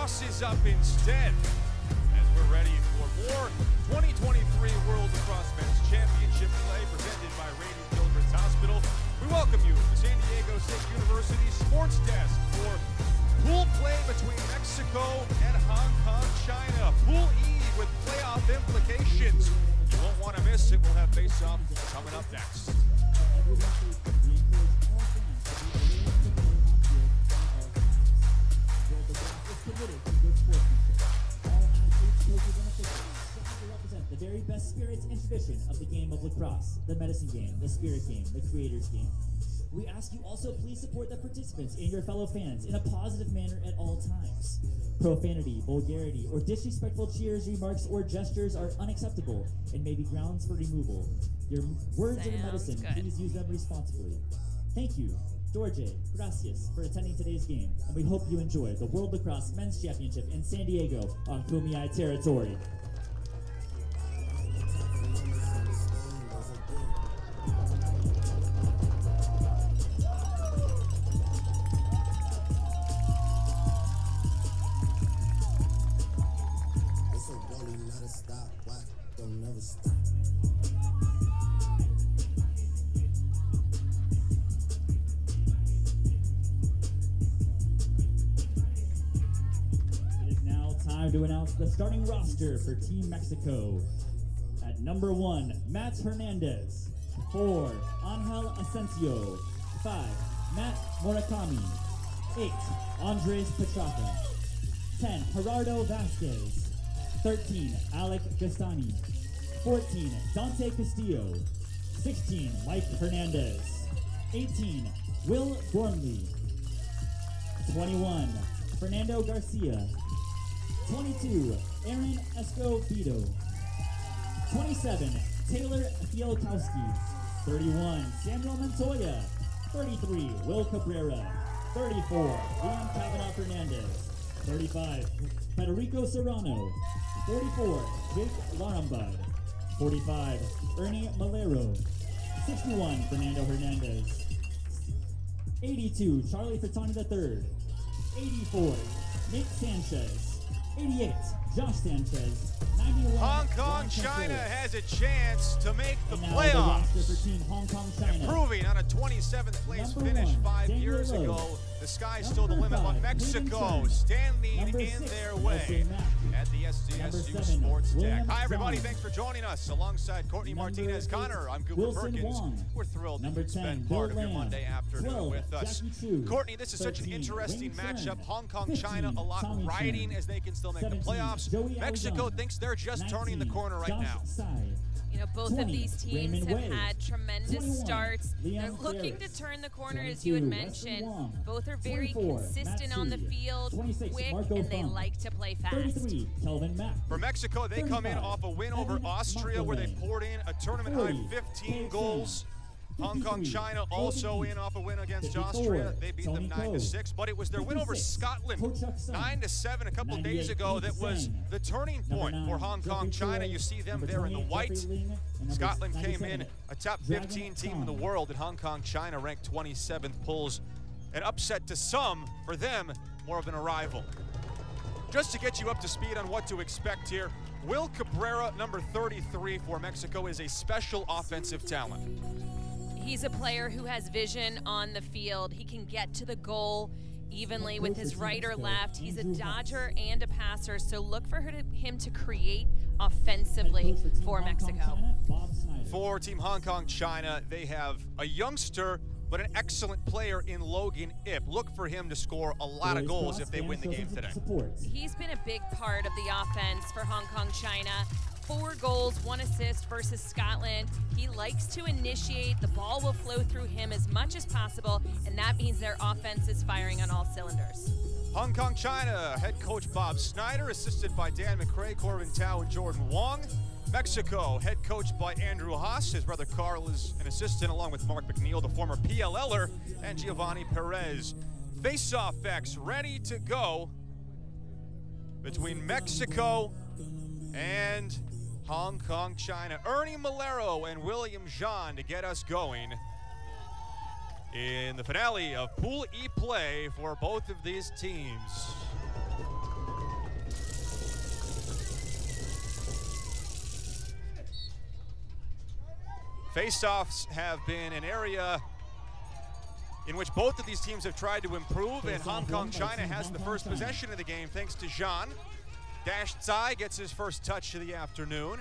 Lacrosse is up instead, as we're ready for more 2023 World Lacrosse Men's Championship play presented by Rady Children's Hospital. We welcome you to San Diego State University Sports Desk for pool play between Mexico and Hong Kong, China. Pool E with playoff implications. You won't want to miss it. We'll have face-off coming up next. The very best spirits and tradition of the game of lacrosse, the medicine game, the spirit game, the creator's game. We ask you also please support the participants and your fellow fans in a positive manner at all times. Profanity, vulgarity, or disrespectful cheers, remarks, or gestures are unacceptable and may be grounds for removal. Your words are medicine. Please use them responsibly. Thank you, George, gracias, for attending today's game, and we hope you enjoy the World Lacrosse Men's Championship in San Diego on Kumeyaay territory. To announce the starting roster for Team Mexico. At number 1, Matt Hernandez. 4, Angel Asensio. 5, Matt Murakami. 8, Andres Petraka. 10, Gerardo Vasquez. 13, Alec Gastani. 14, Dante Castillo. 16, Mike Hernandez. 18, Will Gormley. 21, Fernando Garcia. 22, Aaron Escobedo. 27, Taylor Fielkowski. 31, Samuel Montoya. 33, Will Cabrera. 34, Liam Cavanaugh Fernandez. 35, Federico Serrano. 44, Jake Larambud. 45, Ernie Malero. 61, Fernando Hernandez. 82, Charlie Fratani III. 84, Nick Sanchez. 88, Josh Sanchez. 91, Hong Kong, China has a chance to make the playoffs. Improving on a 27th place finish 5 years ago. The sky's still the limit on Mexico standing in their way at the SDSU Sports Deck. Hi everybody, thanks for joining us. Alongside Courtney Martinez Connor, I'm Cooper Perkins. We're thrilled that you spend part of your Monday afternoon with us. Courtney, this is such an interesting matchup. Hong Kong, China, a lot riding as they can still make the playoffs. Mexico thinks they're just turning the corner right now. You know, both of these teams have had tremendous starts. They're looking to turn the corner, as you had mentioned. Both are very consistent on the field, quick, and they like to play fast. For Mexico, they come in off a win over Austria, where they poured in a tournament-high 15 goals. Hong Kong, China also in off a win against Austria. They beat them 9-6, but it was their win over Scotland 9-7 a couple days ago that was the turning point for Hong Kong, China. You see them there in the white. Scotland came in a top 15 team in the world, and Hong Kong, China ranked 27th, pulls an upset to some. For them, more of an arrival. Just to get you up to speed on what to expect here, Will Cabrera, number 33 for Mexico, is a special offensive talent. He's a player who has vision on the field. He can get to the goal evenly with his right or left. He's a dodger and a passer, so look for him to create offensively for Mexico. For Team Hong Kong, China, they have a youngster, but an excellent player in Logan Ip. Look for him to score a lot of goals if they win the game today. He's been a big part of the offense for Hong Kong, China. 4 goals, 1 assist versus Scotland. He likes to initiate. The ball will flow through him as much as possible, and that means their offense is firing on all cylinders. Hong Kong, China, head coach Bob Snyder, assisted by Dan McRae, Corbin Tao, and Jordan Wong. Mexico, head coached by Andrew Haas. His brother Carl is an assistant, along with Mark McNeil, the former PLLer, and Giovanni Perez. Face-off X ready to go between Mexico and Hong Kong, China. Ernie Malero and William Jean to get us going in the finale of Pool E play for both of these teams. Face-offs have been an area in which both of these teams have tried to improve, and Hong Kong China has the first possession of the game thanks to Zhang. Dash Tsai gets his first touch of the afternoon.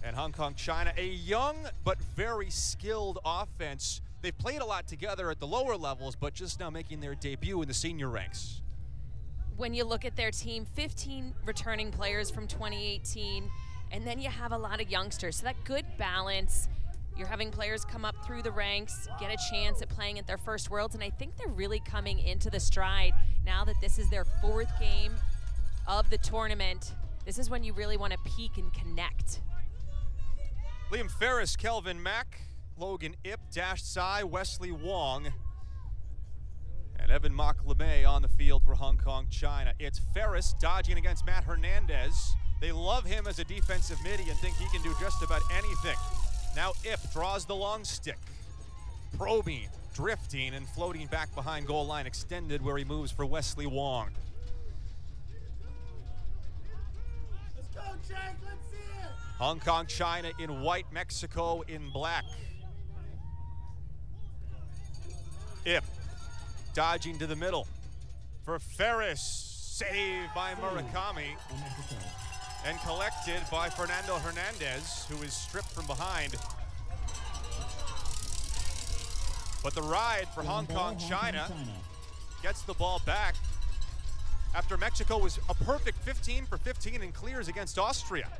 And Hong Kong China, a young but very skilled offense. They've played a lot together at the lower levels, but just now making their debut in the senior ranks. When you look at their team, 15 returning players from 2018, and then you have a lot of youngsters. So that good balance. You're having players come up through the ranks, get a chance at playing at their first Worlds, and I think they're really coming into the stride now that this is their 4th game of the tournament. This is when you really want to peak and connect. Liam Ferris, Kelvin Mack, Logan Ip, Dash Tsai, Wesley Wong, and Evan Moklemay on the field for Hong Kong China. It's Ferris dodging against Matt Hernandez. They love him as a defensive midi and think he can do just about anything. Now Ip draws the long stick, probing, drifting, and floating back behind goal line extended where he moves for Wesley Wong. Let's go, Jack, let's see it! Hong Kong China in white, Mexico in black. Ip dodging to the middle for Ferris, saved by Murakami and collected by Fernando Hernandez, who is stripped from behind. But the ride for Hong Kong China gets the ball back after Mexico was a perfect 15 for 15 and clears against Austria.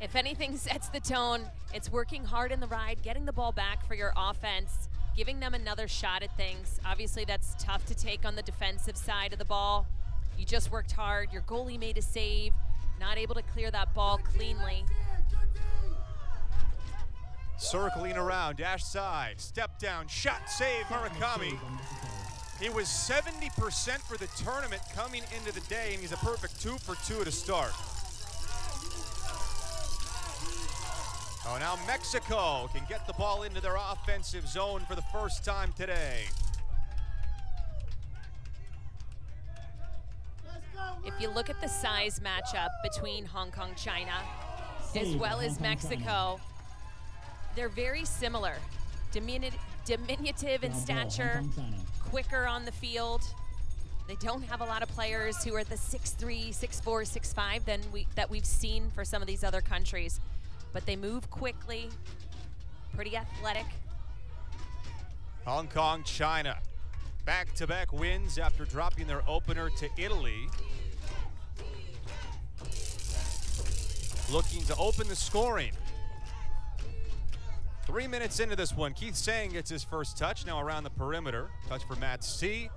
If anything sets the tone, it's working hard in the ride, getting the ball back for your offense, giving them another shot at things. Obviously, that's tough to take on the defensive side of the ball. You just worked hard. Your goalie made a save, not able to clear that ball cleanly. Circling around, Dash Tsai, step down, shot, save, Murakami. He was 70% for the tournament coming into the day, and he's a perfect 2 for 2 to start. Oh, now Mexico can get the ball into their offensive zone for the first time today. If you look at the size matchup between Hong Kong China as well as Mexico, they're very similar. Diminutive in stature, quicker on the field. They don't have a lot of players who are the 6'3", 6'4", 6'5" that we've seen for some of these other countries. But they move quickly, pretty athletic. Hong Kong China, back-to-back wins after dropping their opener to Italy. Looking to open the scoring. 3 minutes into this one, Keith Sang gets his first touch, now around the perimeter. Touch for Matt C.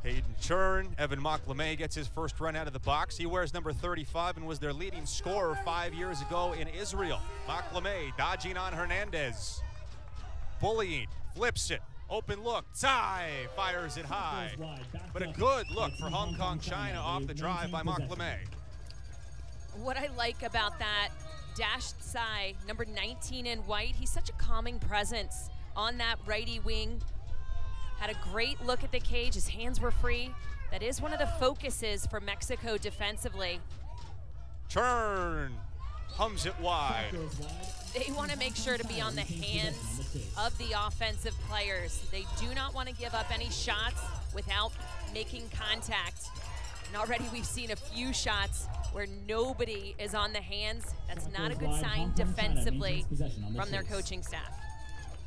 Hayden Churn, Evan Moklemay gets his first run out of the box. He wears number 35 and was their leading scorer 5 years ago in Israel. Moklemay dodging on Hernandez. Bullying, flips it, open look, Tsai fires it high. But a good look for Hong Kong China off the drive by Moklemay. What I like about that, Dash Tsai, number 19 in white, he's such a calming presence on that righty wing. Had a great look at the cage, his hands were free. That is one of the focuses for Mexico defensively. Churn, hums it wide. They want to make sure to be on the hands of the offensive players. They do not want to give up any shots without making contact. And already we've seen a few shots where nobody is on the hands. That's not a good sign defensively from their coaching staff.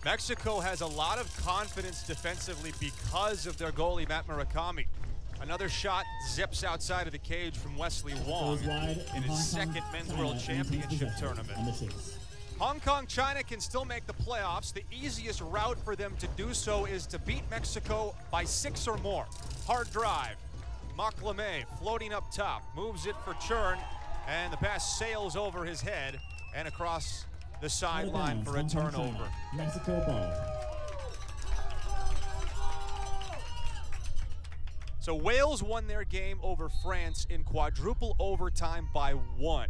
Mexico has a lot of confidence defensively because of their goalie, Matt Murakami. Another shot zips outside of the cage from Wesley Wong in his second Men's World Championship tournament. Hong Kong China can still make the playoffs. The easiest route for them to do so is to beat Mexico by 6 or more. Hard drive. Moklemay floating up top, moves it for Churn, and the pass sails over his head and across the sideline for a turnover. Mexico ball. So Wales won their game over France in quadruple overtime by 1,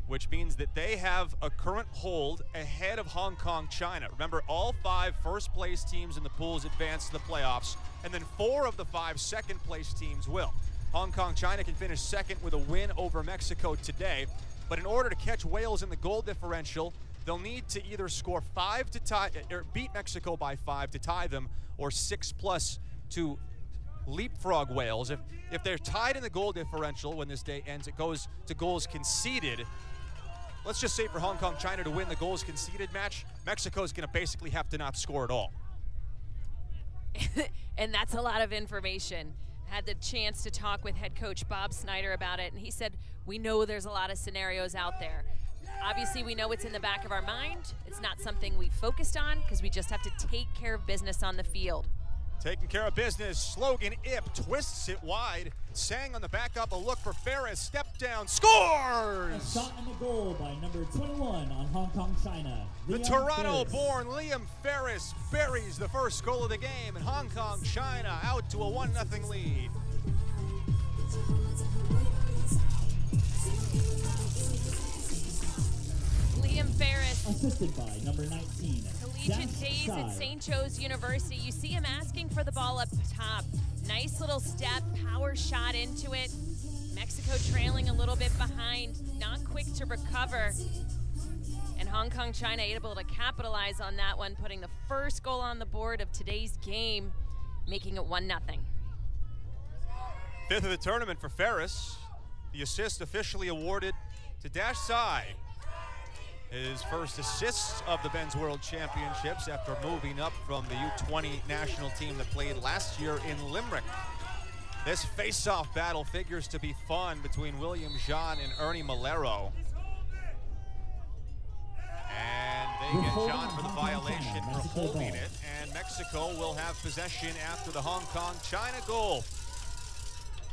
which means that they have a current hold ahead of Hong Kong China. Remember, all 5 first-place teams in the pools advance to the playoffs, and then 4 of the 5 second-place teams will. Hong Kong China can finish second with a win over Mexico today. But in order to catch Wales in the goal differential, they'll need to either score 5 to tie, or beat Mexico by 5 to tie them, or 6+ to leapfrog Wales. If they're tied in the goal differential when this day ends, it goes to goals conceded. Let's just say for Hong Kong, China to win the goals conceded match, Mexico's gonna basically have to not score at all. And that's a lot of information. Had the chance to talk with head coach Bob Snyder about it, and he said, we know there's a lot of scenarios out there. Obviously, we know it's in the back of our mind. It's not something we focused on because we just have to take care of business on the field. Taking care of business, Logan Ip twists it wide. Sang on the backup, a look for Ferris, step down, scores! A shot in the goal by number 21 on Hong Kong, China. The Toronto-born Liam Ferris buries the first goal of the game, and Hong Kong, China out to a 1-0 lead. Liam Ferris, assisted by number 19. collegiate days at St. Joe's University. You see him asking for the ball up top. Nice little step, power shot into it. Mexico trailing a little bit behind, not quick to recover. And Hong Kong, China able to capitalize on that one, putting the first goal on the board of today's game, making it 1-0. 5th of the tournament for Ferris. The assist officially awarded to Dash Sai. His first assist of the Men's World Championships after moving up from the U20 national team that played last year in Limerick. This face-off battle figures to be fun between William Jean and Ernie Malero. And they get Jean for the violation for holding it, and Mexico will have possession after the Hong Kong-China goal.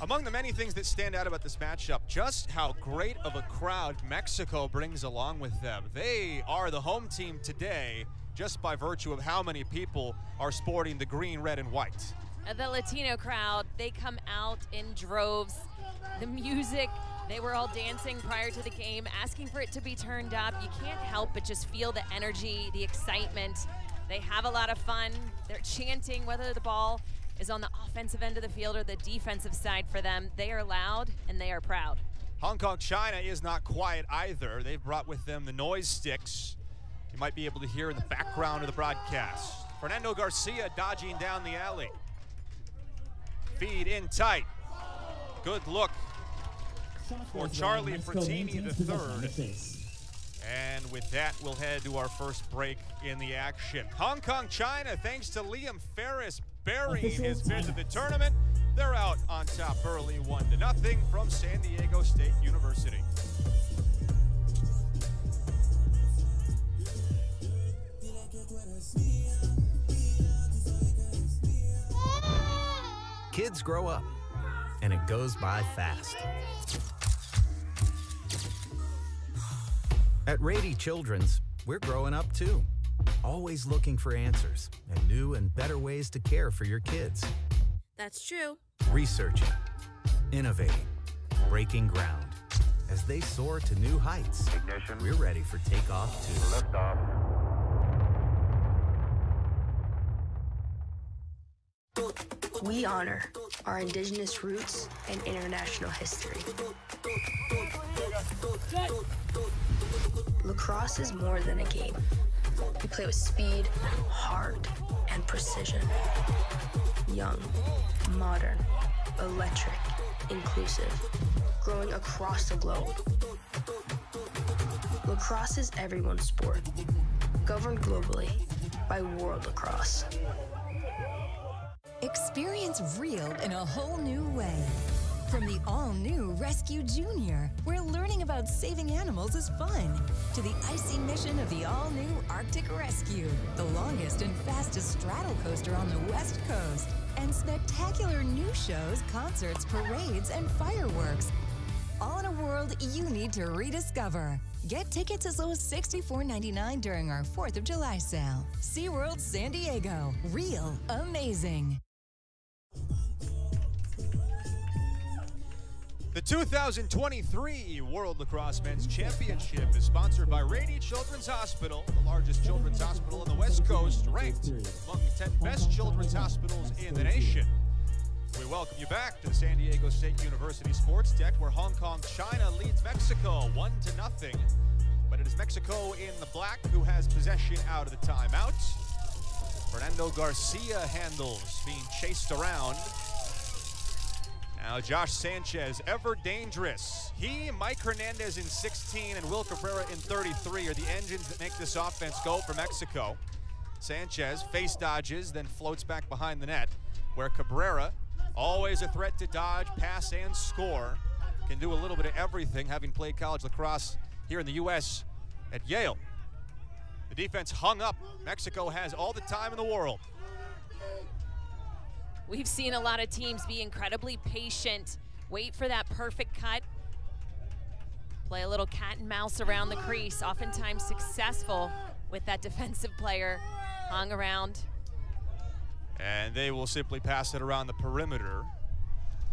Among the many things that stand out about this matchup, just how great of a crowd Mexico brings along with them. They are the home team today, just by virtue of how many people are sporting the green, red, and white. The Latino crowd, they come out in droves. The music, they were all dancing prior to the game, asking for it to be turned up. You can't help but just feel the energy, the excitement. They have a lot of fun. They're chanting whether the ball is on the offensive end of the field or the defensive side for them. They are loud and they are proud. Hong Kong, China is not quiet either. They've brought with them the noise sticks. You might be able to hear in the background of the broadcast. Fernando Garcia dodging down the alley. Feed in tight. Good look for Charlie Frattini III. And with that, we'll head to our first break in the action. Hong Kong, China, thanks to Liam Ferris burying his 5th of the tournament. They're out on top early 1-0 from San Diego State University. Kids grow up, and it goes by fast. At Rady Children's, we're growing up too. Always looking for answers and new and better ways to care for your kids. That's true. Researching, innovating, breaking ground. As they soar to new heights, Ignition. We're ready for takeoff too. Lift off. We honor our indigenous roots and international history. Lacrosse is more than a game. We play with speed, heart, and precision. Young, modern, electric, inclusive, growing across the globe. Lacrosse is everyone's sport, governed globally by World Lacrosse. Experience real in a whole new way. From the all-new Rescue Junior, where learning about saving animals is fun, to the icy mission of the all-new Arctic Rescue, the longest and fastest straddle coaster on the West Coast, and spectacular new shows, concerts, parades, and fireworks. All in a world you need to rediscover. Get tickets as low as $64.99 during our 4th of July sale. SeaWorld San Diego. Real amazing. The 2023 World Lacrosse Men's Championship is sponsored by Rady Children's Hospital, the largest children's hospital on the West Coast, ranked among the 10 best children's hospitals in the nation. We We welcome you back to the San Diego State University Sports Deck, where Hong Kong China leads Mexico 1-0. But it is Mexico in the black who has possession out of the timeout. Fernando Garcia handles, being chased around. Now Josh Sanchez, ever dangerous. He, Mike Hernandez in 16, and Will Cabrera in 33 are the engines that make this offense go for Mexico. Sanchez face dodges, then floats back behind the net, where Cabrera, always a threat to dodge, pass, and score, can do a little bit of everything, having played college lacrosse here in the U.S. at Yale. The defense hung up. Mexico has all the time in the world. We've seen a lot of teams be incredibly patient, wait for that perfect cut, play a little cat and mouse around the crease, oftentimes successful with that defensive player hung around. And they will simply pass it around the perimeter.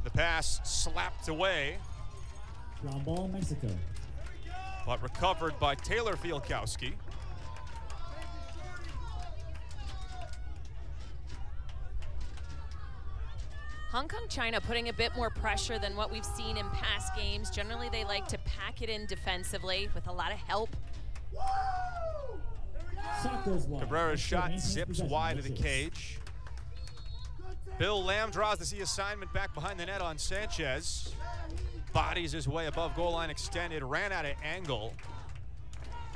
The pass slapped away. Ground ball, Mexico. But recovered by Taylor Fielkowski. Hong Kong China putting a bit more pressure than what we've seen in past games. Generally, they like to pack it in defensively with a lot of help. Cabrera's shot zips wide of the cage. Bill Lamb draws the C assignment back behind the net on Sanchez. Bodies his way above goal line extended, ran out of angle,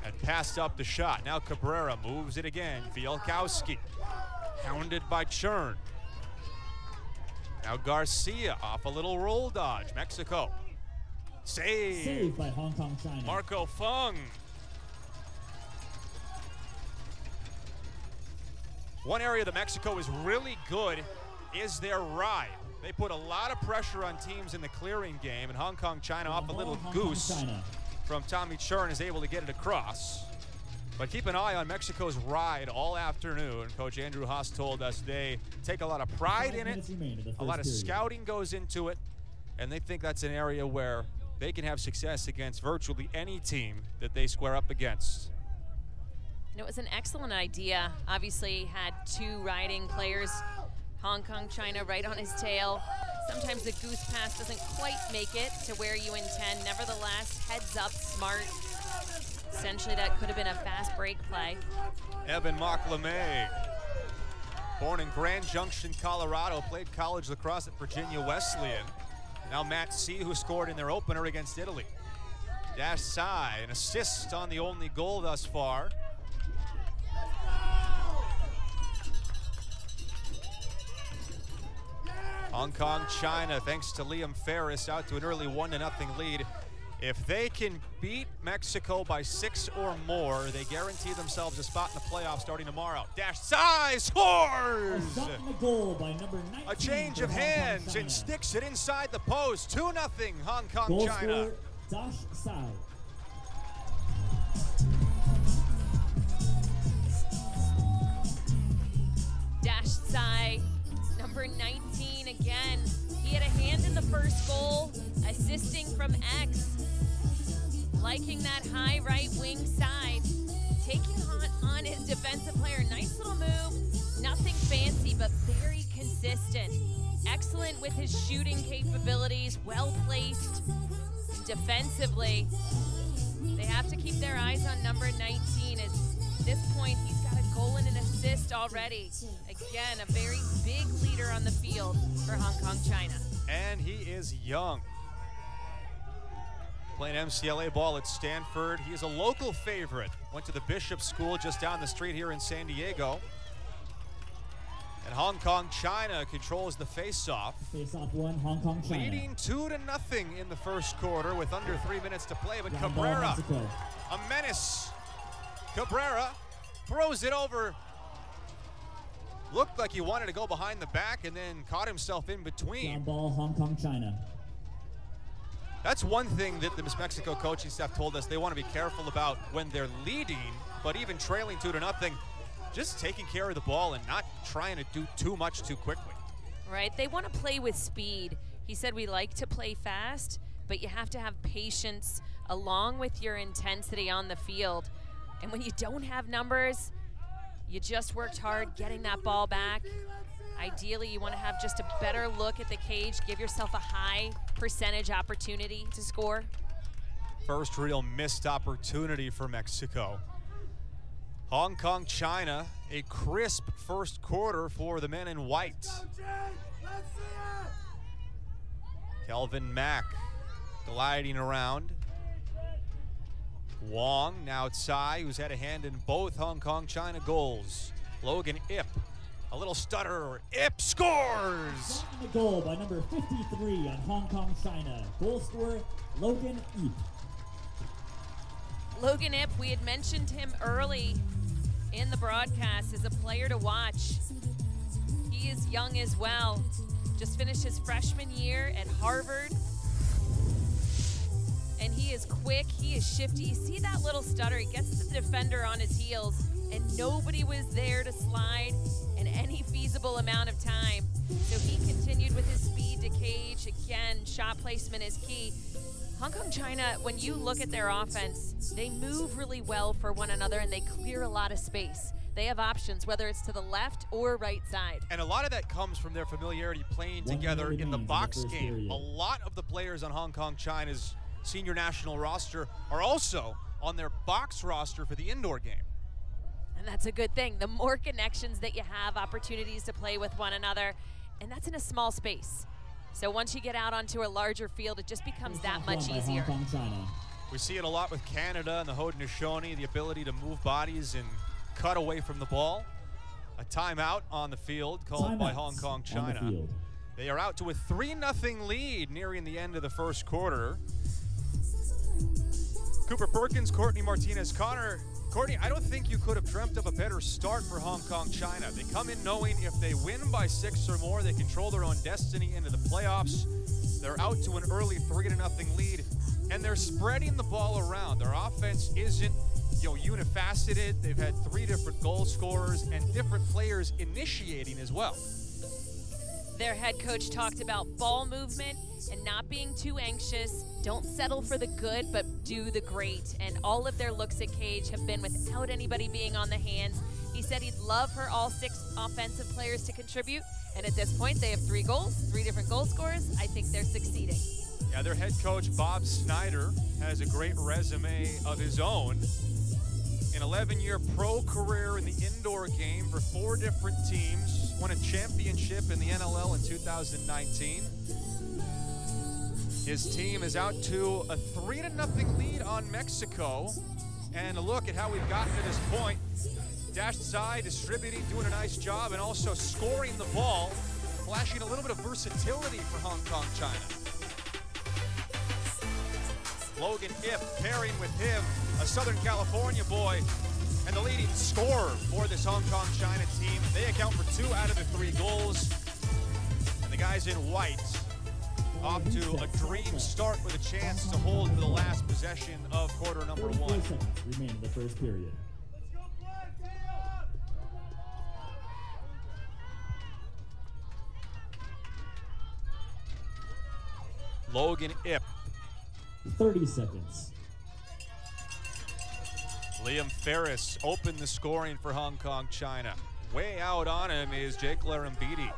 and passed up the shot. Now Cabrera moves it again. Fielkowski, hounded by Churn. Now Garcia off a little roll dodge. Mexico. Saved by Hong Kong China. Marco Fung. One area that Mexico is really good is their ride. They put a lot of pressure on teams in the clearing game, and Hong Kong China off a little goose from Tommy Churn is able to get it across. But keep an eye on Mexico's ride all afternoon. Coach Andrew Haas told us they take a lot of pride in it. A lot of scouting goes into it, and they think that's an area where they can have success against virtually any team that they square up against. And it was an excellent idea. Obviously had two riding players, Hong Kong China right on his tail. Sometimes the goose pass doesn't quite make it to where you intend. Nevertheless, heads up, smart. Essentially, that could have been a fast break play. Evan Mock-LeMay, born in Grand Junction, Colorado, played college lacrosse at Virginia Wesleyan. Now Matt C., who scored in their opener against Italy. Dash Sai, an assist on the only goal thus far. Hong Kong China, thanks to Liam Ferris, out to an early 1-0 lead. If they can beat Mexico by 6 or more, they guarantee themselves a spot in the playoffs starting tomorrow. Dash Sai scores! A change of hands and sticks it inside the post. 2-0 Hong Kong China. Dash Sai. Dash Sai, number 19 again. He had a hand in the first goal, assisting from X. Liking that high right wing side. Taking on his defensive player. Nice little move. Nothing fancy, but very consistent. Excellent with his shooting capabilities. Well placed defensively. They have to keep their eyes on number 19. At this point, he's got a goal and an assist already. Again, a very big leader on the field for Hong Kong China. And he is young. Playing MCLA ball at Stanford. He is a local favorite. Went to the Bishop School just down the street here in San Diego. And Hong Kong China controls the face-off. Face-off one, Hong Kong China. Leading 2-0 in the first quarter with under 3 minutes to play. But Cabrera, a menace. Cabrera throws it over. Looked like he wanted to go behind the back and then caught himself in between. Ground ball, Hong Kong China. That's one thing that the Miss Mexico coaching staff told us they want to be careful about when they're leading, but even trailing 2-0, just taking care of the ball and not trying to do too much too quickly. Right, they want to play with speed. He said we like to play fast, but you have to have patience along with your intensity on the field. And when you don't have numbers, you just worked hard getting that ball back. Ideally, you want to have just a better look at the cage, give yourself a high percentage opportunity to score. First real missed opportunity for Mexico. Hong Kong, China, a crisp first quarter for the men in white. Kelvin Mack gliding around. Wong now Tsai, who's had a hand in both Hong Kong, China goals. Logan Ip, a little stutter. Ip scores! The goal by number 53 on Hong Kong, China. Goal scorer, Logan Ip. Logan Ip, we had mentioned him early in the broadcast as a player to watch. He is young as well. Just finished his freshman year at Harvard. And he is quick, he is shifty. You see that little stutter, he gets the defender on his heels, and nobody was there to slide in any feasible amount of time. So he continued with his speed to cage. Again, shot placement is key. Hong Kong, China, when you look at their offense, they move really well for one another and they clear a lot of space. They have options, whether it's to the left or right side. And a lot of that comes from their familiarity playing together in the box game. A lot of the players on Hong Kong, China's senior national roster are also on their box roster for the indoor game. And that's a good thing. The more connections that you have, opportunities to play with one another, and that's in a small space. So once you get out onto a larger field, it just becomes that much easier. We see it a lot with Canada and the Haudenosaunee, the ability to move bodies and cut away from the ball. A timeout on the field called by Hong Kong, China. They are out to a 3-0 lead nearing the end of the first quarter. Cooper Perkins, Courtney Martinez, Connor. Courtney, I don't think you could have dreamt up a better start for Hong Kong, China. They come in knowing if they win by 6 or more, they control their own destiny into the playoffs. They're out to an early 3-0 lead, and they're spreading the ball around. Their offense isn't, unifaceted. They've had 3 different goal scorers and different players initiating as well. Their head coach talked about ball movement and not being too anxious. Don't settle for the good, but do the great. And all of their looks at cage have been without anybody being on the hands. He said he'd love for all 6 offensive players to contribute. And at this point, they have 3 goals, 3 different goal scorers. I think they're succeeding. Yeah, their head coach, Bob Snyder, has a great resume of his own. An 11-year pro career in the indoor game for 4 different teams. Won a championship in the NLL in 2019. His team is out to a 3-0 lead on Mexico. And a look at how we've gotten to this point. Dash side, distributing, doing a nice job, and also scoring the ball, flashing a little bit of versatility for Hong Kong, China. Logan Ip pairing with him, a Southern California boy, and the leading scorer for this Hong Kong, China team. They account for 2 out of the 3 goals. And the guys in white off to a dream start with a chance to hold for the last possession of quarter number 1. 4 seconds remain in the first period. Logan Ip. 30 seconds. Liam Ferris opened the scoring for Hong Kong, China. Way out on him is Jake Larambidi.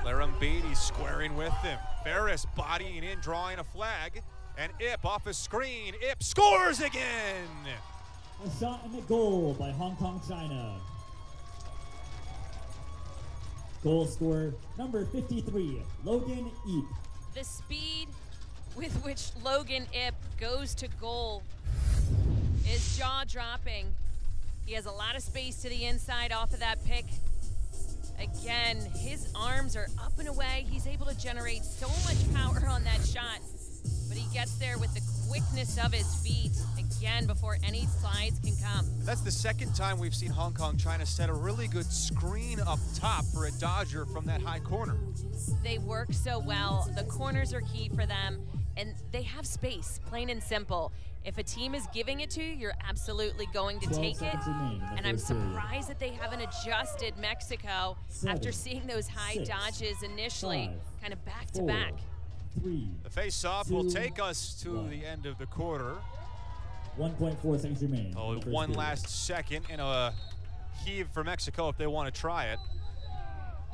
Larambidi squaring with him. Ferris bodying in, drawing a flag. And Ip off a screen. Ip scores again! A shot and a goal by Hong Kong, China. Goal scorer, number 53, Logan Ip. The speed with which Logan Ip goes to goal is jaw-dropping. He has a lot of space to the inside off of that pick. Again, his arms are up and away. He's able to generate so much power on that shot, but he gets there with the quickness of his feet, again, before any slides can come. That's the second time we've seen Hong Kong, China set a really good screen up top for a dodger from that high corner. They work so well. The corners are key for them, and they have space, plain and simple. If a team is giving it to you, you're absolutely going to take it. And I'm surprised that they haven't adjusted Mexico after seeing those high dodges initially, kind of back to back. The face-off will take us to the end of the quarter. 1.4 seconds remaining. Oh, one last second in a heave for Mexico if they want to try it.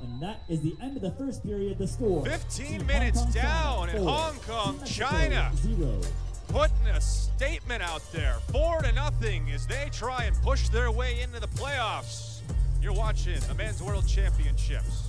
And that is the end of the first period. The score: 15 minutes down, and Hong Kong, China 0. putting a statement out there, 4-0 as they try and push their way into the playoffs. You're watching the Men's World Championships.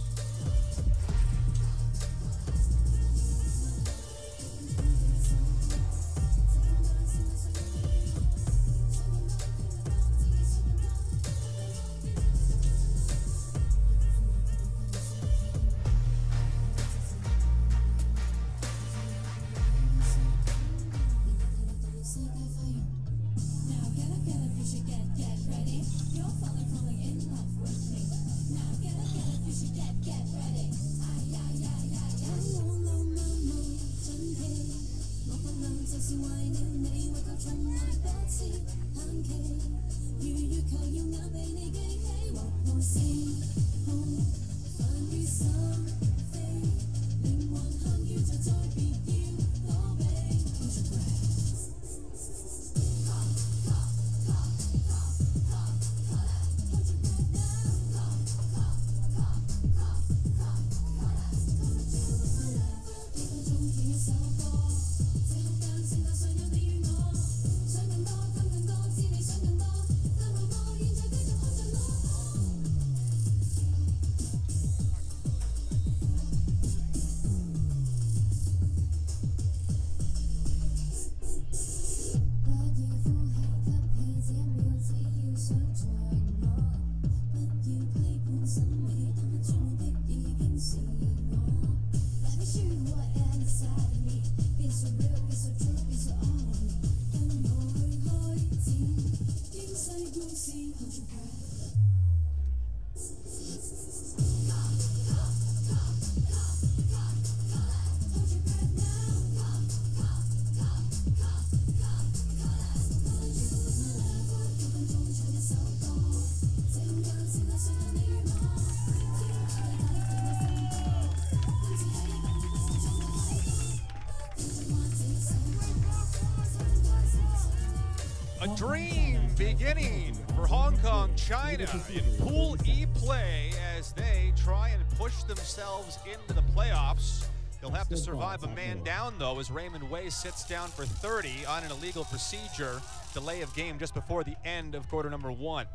A dream beginning for Hong Kong, China in Pool E play as they try and push themselves into the playoffs. They'll have to survive a man down, though, as Raymond Wei sits down for 30 on an illegal procedure, delay of game just before the end of quarter number 1.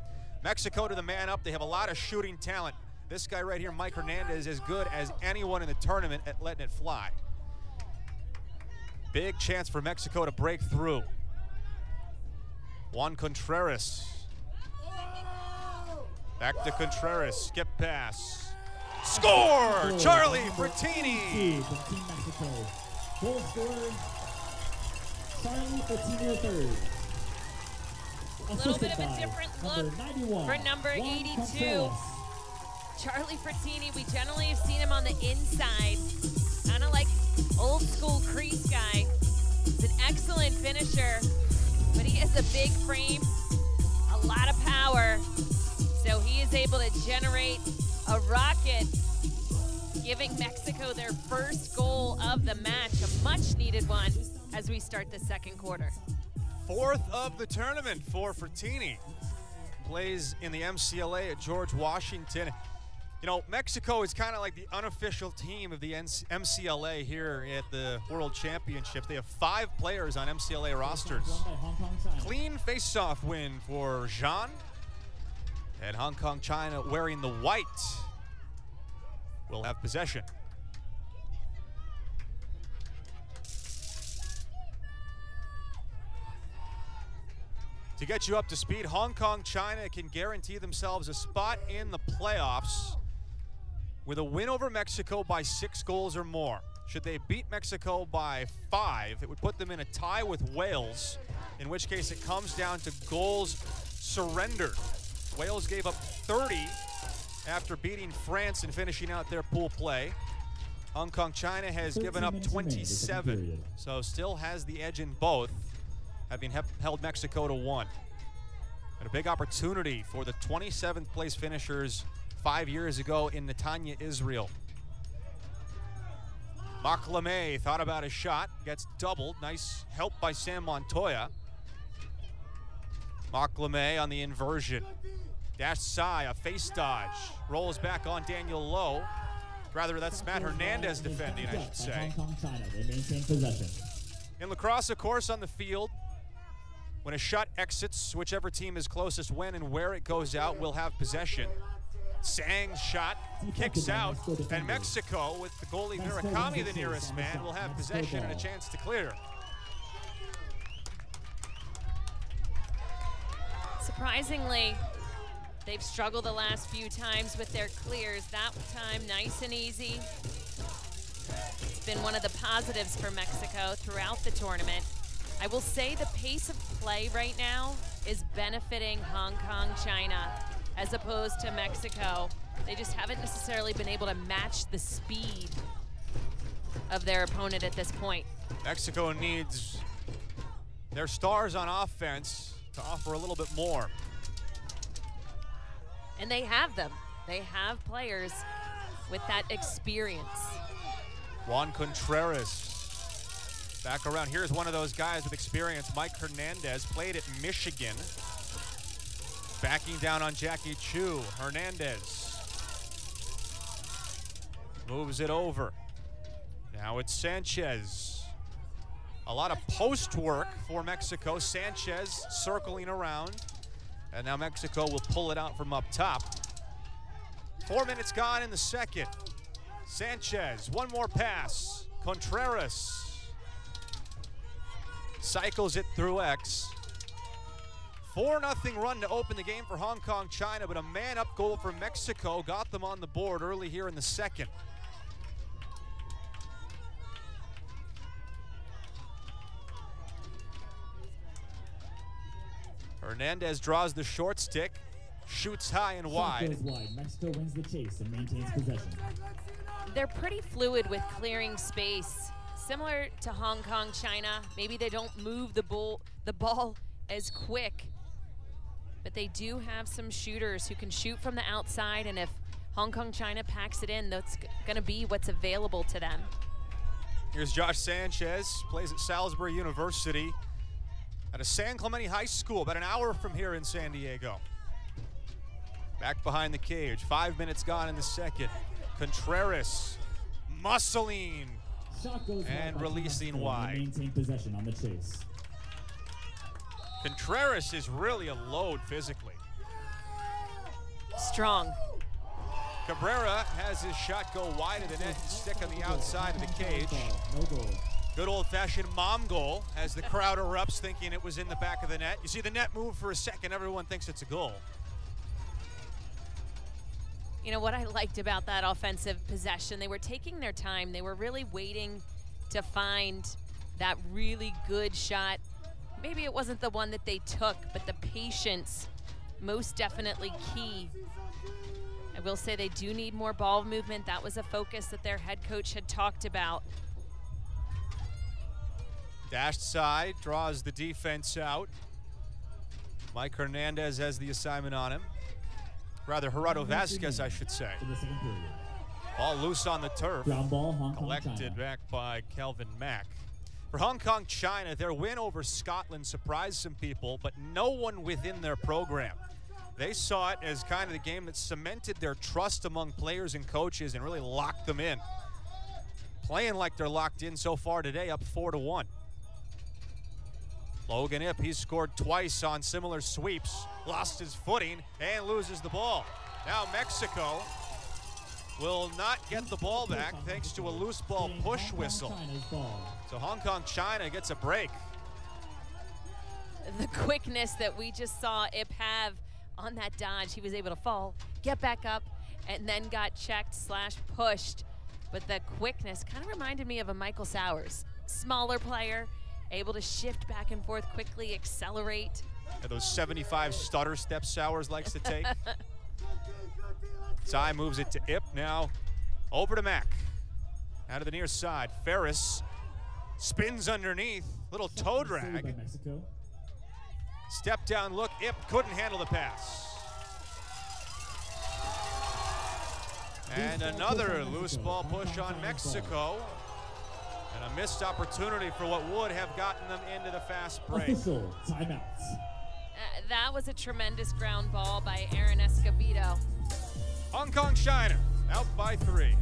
Mexico to the man up. They have a lot of shooting talent. This guy right here, Mike Hernandez, is as good as anyone in the tournament at letting it fly. Big chance for Mexico to break through. Juan Contreras. Back to Contreras, skip pass. Score! Charlie Frattini. From Team Mexico. Goal scorer, Charlie Frattini III. A little bit of a different look for number 82. Charlie Frattini, we generally have seen him on the inside, kind of like old school crease guy. He's an excellent finisher, but he has a big frame, a lot of power, so he is able to generate a rocket, giving Mexico their first goal of the match, a much needed one as we start the second quarter. Fourth of the tournament for Frattini. Plays in the MCLA at George Washington. You know, Mexico is kind of like the unofficial team of the MCLA here at the World Championships. They have 5 players on MCLA rosters. Clean face-off win for Jean. And Hong Kong, China wearing the white will have possession. To get you up to speed, Hong Kong, China can guarantee themselves a spot in the playoffs with a win over Mexico by 6 goals or more. Should they beat Mexico by 5, it would put them in a tie with Wales, in which case it comes down to goals surrendered. Wales gave up 30 after beating France and finishing out their pool play. Hong Kong, China has given up 27, so still has the edge in both, having held Mexico to 1. And a big opportunity for the 27th place finishers 5 years ago in Netanya, Israel. Maclamé thought about his shot, gets doubled. Nice help by Sam Montoya. Maclamé on the inversion. Dash Sai, a face dodge. Rolls back on Daniel Lowe. Rather, that's Matt Hernandez defending, I should say. Hong Kong, China. They maintain possession. In lacrosse, of course, on the field, when a shot exits, whichever team is closest when and where it goes out will have possession. Sang's shot kicks out, and Mexico, with the goalie Murakami the nearest man, will have possession and a chance to clear. Surprisingly, they've struggled the last few times with their clears. That time, nice and easy. It's been one of the positives for Mexico throughout the tournament. I will say the pace of play right now is benefiting Hong Kong, China, as opposed to Mexico. They just haven't necessarily been able to match the speed of their opponent at this point. Mexico needs their stars on offense to offer a little bit more. And they have them. They have players with that experience. Juan Contreras back around. Here's one of those guys with experience. Mike Hernandez played at Michigan. Backing down on Jackie Chu. Hernandez moves it over. Now it's Sanchez. A lot of post work for Mexico. Sanchez circling around. And now Mexico will pull it out from up top. 4 minutes gone in the second. Sanchez, one more pass. Contreras cycles it through X. 4-0 run to open the game for Hong Kong, China, but a man-up goal for Mexico got them on the board early here in the second. Hernandez draws the short stick, shoots high and wide. Goes wide. Mexico wins the chase and maintains possession. They're pretty fluid with clearing space. Similar to Hong Kong, China, maybe they don't move the ball as quick, but they do have some shooters who can shoot from the outside, and if Hong Kong, China packs it in, that's gonna be what's available to them. Here's Josh Sanchez, plays at Salisbury University at a San Clemente High School, about an hour from here in San Diego. Back behind the cage, 5 minutes gone in the second. Contreras, muscling, and releasing wide. Maintain possession on the chase. Contreras is really a load physically. Strong. Cabrera has his shot go wide of the net and stick on the outside of the cage. No goal. Good old-fashioned mom goal as the crowd erupts thinking it was in the back of the net. You see the net move for a second, everyone thinks it's a goal. You know what I liked about that offensive possession? They were taking their time. They were really waiting to find that really good shot. Maybe it wasn't the one that they took, but the patience, most definitely key. I will say they do need more ball movement. That was a focus that their head coach had talked about. Dashed side, draws the defense out. Mike Hernandez has the assignment on him. Rather, Gerardo Vasquez, I should say. Ball loose on the turf. Ground ball, Hong Kong, Collected China. back by Kelvin Mack. For Hong Kong, China, their win over Scotland surprised some people, but no one within their program. They saw it as kind of the game that cemented their trust among players and coaches and really locked them in. Playing like they're locked in so far today, up 4-1. Logan Ip, he's scored twice on similar sweeps, lost his footing, and loses the ball. Now Mexico will not get the ball back thanks to a loose ball push whistle. So Hong Kong, China gets a break. The quickness that we just saw Ip have on that dodge, he was able to fall, get back up, and then got checked / pushed. But the quickness kind of reminded me of a Michael Sowers. Smaller player, able to shift back and forth quickly, accelerate. And those 75 stutter steps Sowers likes to take. Tsai moves it to Ip, now over to Mack. Out of the near side, Ferris spins underneath, little toe drag. Step down look, Ip couldn't handle the pass. And another loose ball push on Mexico. And a missed opportunity for what would have gotten them into the fast break. Official timeouts. That was a tremendous ground ball by Aaron Escobedo. Hong Kong China out by 3.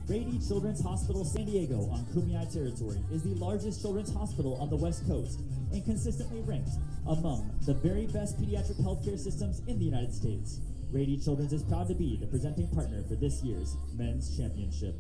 Brady Children's Hospital San Diego on Kumeyaay territory is the largest children's hospital on the West Coast and consistently ranked among the very best pediatric healthcare systems in the United States. Brady Children's is proud to be the presenting partner for this year's Men's Championship.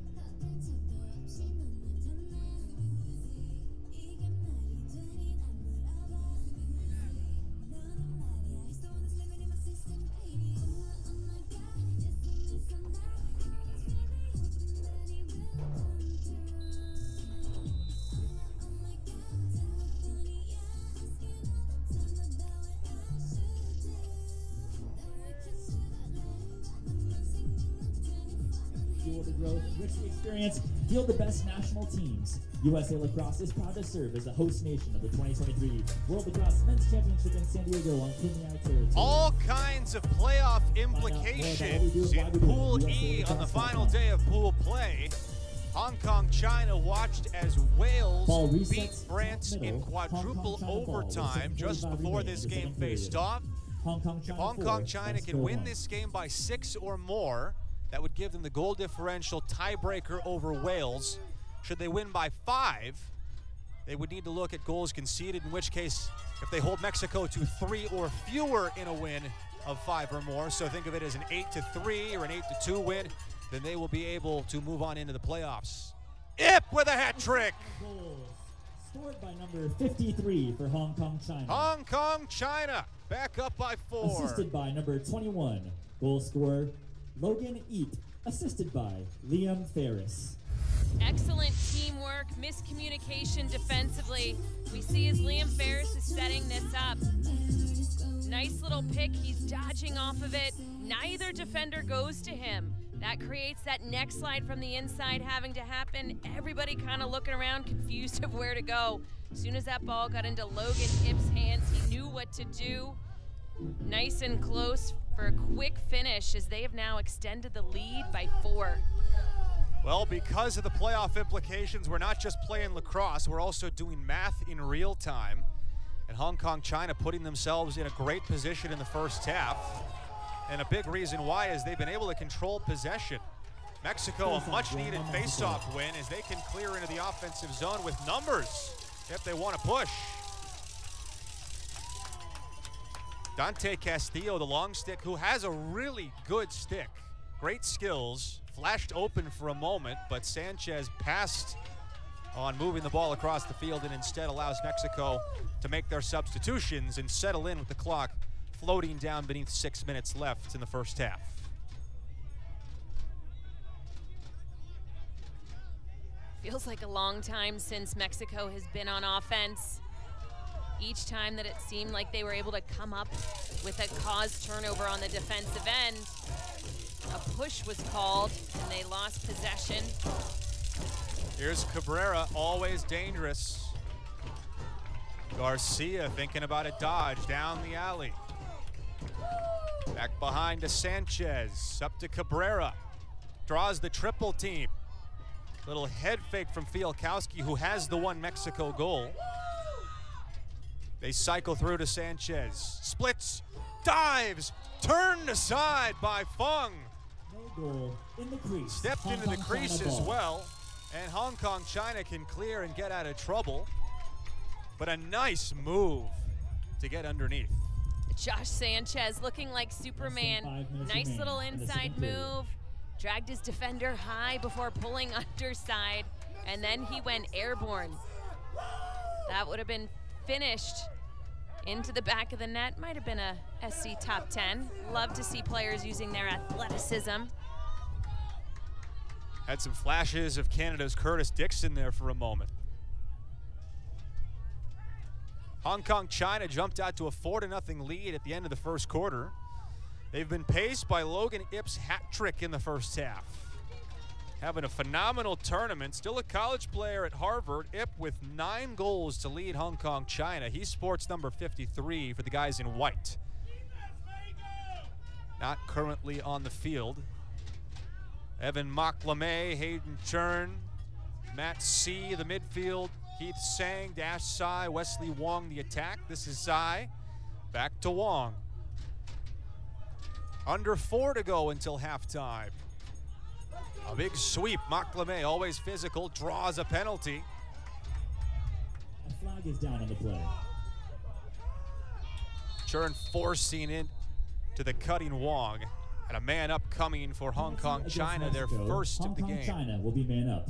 Fuel the growth, enrich the experience, field the best national teams. USA Lacrosse is proud to serve as the host nation of the 2023 World Lacrosse Men's Championship in San Diego on Kumeyaay territory. All kinds of playoff implications in Pool E on the final day of pool play. Hong Kong China watched as Wales beat France in quadruple overtime just before this game faced off. If Hong Kong China can win this game by 6 or more, that would give them the goal differential tiebreaker over Wales. Should they win by 5, they would need to look at goals conceded, in which case, if they hold Mexico to 3 or fewer in a win of 5 or more, so think of it as an 8-3 or an 8-2 win, then they will be able to move on into the playoffs. Ip with a hat trick! Scored by number 53 for Hong Kong China. Hong Kong China back up by 4. Assisted by number 21, goal scorer Logan Eat, assisted by Liam Ferris. Excellent teamwork, miscommunication defensively. We see as Liam Ferris is setting this up. Nice little pick, he's dodging off of it. Neither defender goes to him. That creates that next slide from the inside having to happen. Everybody kind of looking around, confused of where to go. As soon as that ball got into Logan Ip's hands, he knew what to do. Nice and close for a quick finish as they have now extended the lead by 4. Well, because of the playoff implications, we're not just playing lacrosse, we're also doing math in real time. And Hong Kong China putting themselves in a great position in the first half. And a big reason why is they've been able to control possession. Mexico, a much-needed face-off win as they can clear into the offensive zone with numbers if they want to push. Dante Castillo, the long stick, who has a really good stick. Great skills, flashed open for a moment, but Sanchez passed on moving the ball across the field and instead allows Mexico to make their substitutions and settle in with the clock floating down beneath 6 minutes left in the first half. Feels like a long time since Mexico has been on offense. Each time that it seemed like they were able to come up with a caused turnover on the defensive end, a push was called and they lost possession. Here's Cabrera, always dangerous. Garcia thinking about a dodge down the alley. Back behind to Sanchez, up to Cabrera. Draws the triple team. Little head fake from Fialkowski, who has the one Mexico goal. They cycle through to Sanchez. Splits, dives, turned aside by Fung. No goal in the crease. Stepped into the crease as well. And Hong Kong China can clear and get out of trouble. But a nice move to get underneath. Josh Sanchez looking like Superman. Nice little inside move. Dragged his defender high before pulling underside. And then he went airborne. That would have been finished into the back of the net. Might have been a SC top 10. Love to see players using their athleticism. Had some flashes of Canada's Curtis Dixon there for a moment. Hong Kong China jumped out to a 4-0 lead at the end of the first quarter. They've been paced by Logan Ip's hat trick in the first half. Having a phenomenal tournament, still a college player at Harvard. Ip with 9 goals to lead Hong Kong China. He sports number 53 for the guys in white. Not currently on the field. Evan Mocklame, Hayden Chern, Matt C, the midfield, Keith Sang, Dash Sai, Wesley Wong, the attack. This is Sai, back to Wong. Under 4 to go until halftime. A big sweep, Mocklame, always physical, draws a penalty. A flag is down on the play. Chern forcing in to the cutting Wong. And a man up coming for Hong Kong China, their first of the game. Hong Kong China will be man up.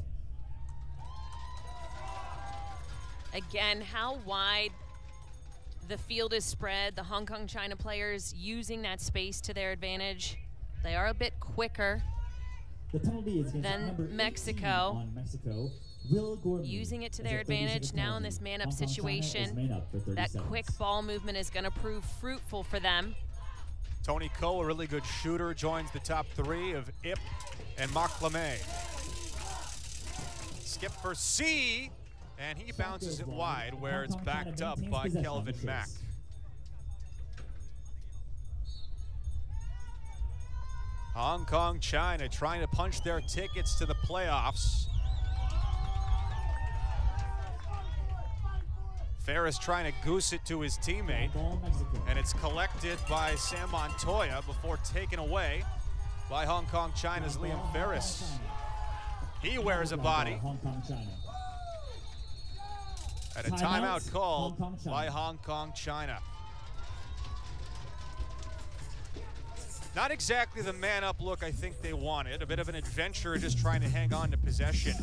Again, how wide the field is spread. The Hong Kong China players using that space to their advantage. They are a bit quicker than Mexico. On Mexico. Will Gorman, using it to their advantage now in this man-up situation. That quick ball movement is going to prove fruitful for them. Tony Ko, a really good shooter, joins the top 3 of Ip and Mocklame. Skip for C, and he bounces it wide where it's backed up by Kelvin Mack. Hong Kong China trying to punch their tickets to the playoffs. Ferris trying to goose it to his teammate, and it's collected by Sam Montoya before taken away by Hong Kong China's Liam Ferris. He wears a body. And a timeout called by Hong Kong China. Not exactly the man-up look I think they wanted. A bit of an adventure just trying to hang on to possession.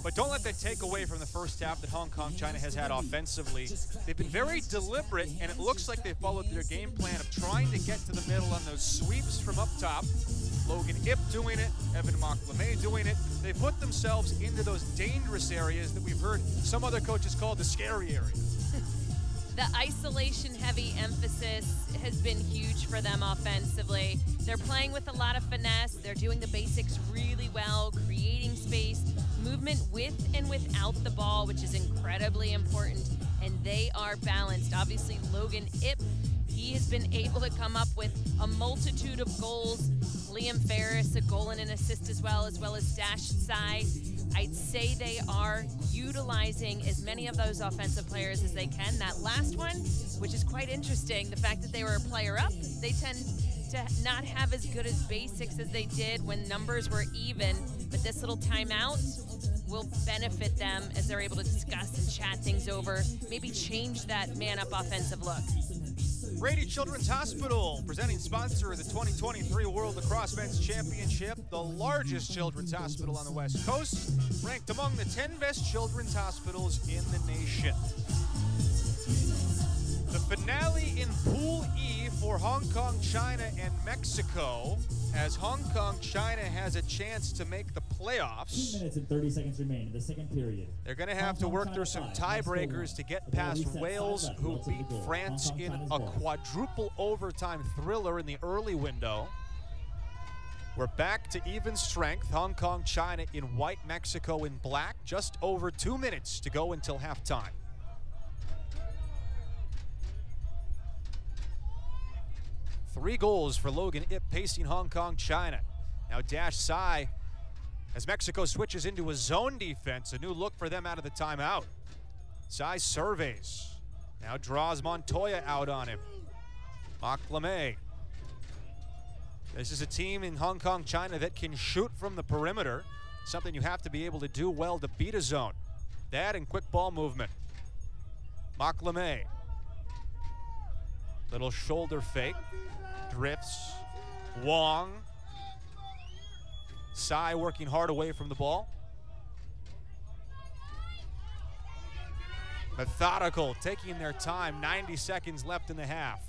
But don't let that take away from the first half that Hong Kong China has had offensively. They've been very deliberate, and it looks like they followed their game plan of trying to get to the middle on those sweeps from up top. Logan Ip doing it, Evan Mocklame doing it. They put themselves into those dangerous areas that we've heard some other coaches call the scary areas. The isolation-heavy emphasis has been huge for them offensively. They're playing with a lot of finesse. They're doing the basics really well, creating space, movement with and without the ball, which is incredibly important, and they are balanced. Obviously, Logan Ip, he has been able to come up with a multitude of goals. Liam Ferris, a goal and an assist as well as Dash Sai. I'd say they are utilizing as many of those offensive players as they can. That last one, which is quite interesting, the fact that they were a player up, they tend to not have as good as basics as they did when numbers were even, but this little timeout will benefit them as they're able to discuss and chat things over, maybe change that man-up offensive look. Brady Children's Hospital, presenting sponsor of the 2023 World Lacrosse Men's Championship, the largest children's hospital on the West Coast, ranked among the 10 best children's hospitals in the nation. The finale in Pool E for Hong Kong, China, and Mexico, as Hong Kong, China has a chance to make the playoffs. 2 minutes and 30 seconds remain in the second period. They're going to have to work through some tiebreakers to get past Wales, who beat France in a quadruple overtime thriller in the early window. We're back to even strength. Hong Kong, China in white, Mexico in black. Just over 2 minutes to go until halftime. Three goals for Logan Ip pacing Hong Kong, China. Now Dash Sai, as Mexico switches into a zone defense, a new look for them out of the timeout. Sai surveys, now draws Montoya out on him. Mocklame. This is a team in Hong Kong, China that can shoot from the perimeter, something you have to be able to do well to beat a zone. That and quick ball movement. Mocklame. Little shoulder fake. Drifts. Wong. Sai working hard away from the ball. Methodical, taking their time, 90 seconds left in the half.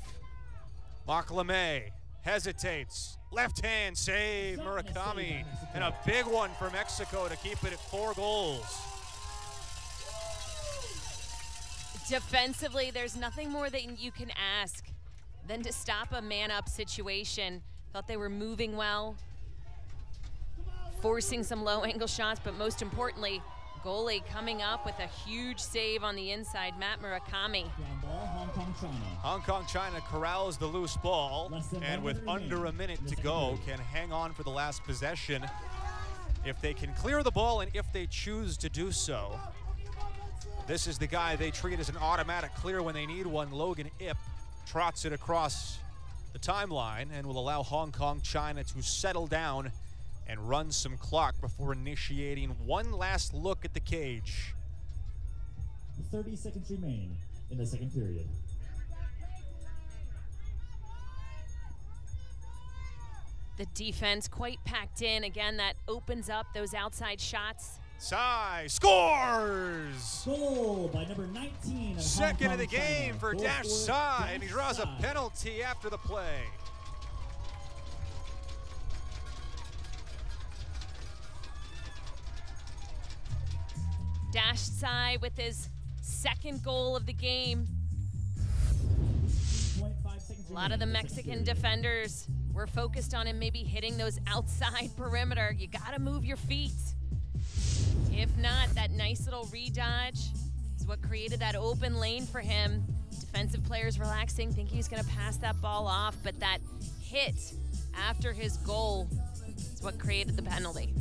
Maclamé hesitates, left hand save, Murakami, and a big one for Mexico to keep it at 4 goals. Defensively, there's nothing more that you can ask than to stop a man-up situation. Thought they were moving well, forcing some low-angle shots, but most importantly, goalie coming up with a huge save on the inside, Matt Murakami. Hong Kong China corrals the loose ball, and with under a minute to go, can hang on for the last possession if they can clear the ball and if they choose to do so. This is the guy they treat as an automatic clear when they need one. Logan Ip trots it across the timeline and will allow Hong Kong China to settle down and run some clock before initiating one last look at the cage. 30 seconds remaining in the second period. The defense quite packed in. Again, that opens up those outside shots. Sai scores! Goal by number 19. Second of the game for Dash Sai, and he draws a penalty after the play. Dash Sai with his second goal of the game. A lot of the Mexican defenders were focused on him maybe hitting those outside perimeter. You gotta move your feet. If not, that nice little re-dodge is what created that open lane for him. Defensive players relaxing, thinking he's gonna pass that ball off, but that hit after his goal is what created the penalty.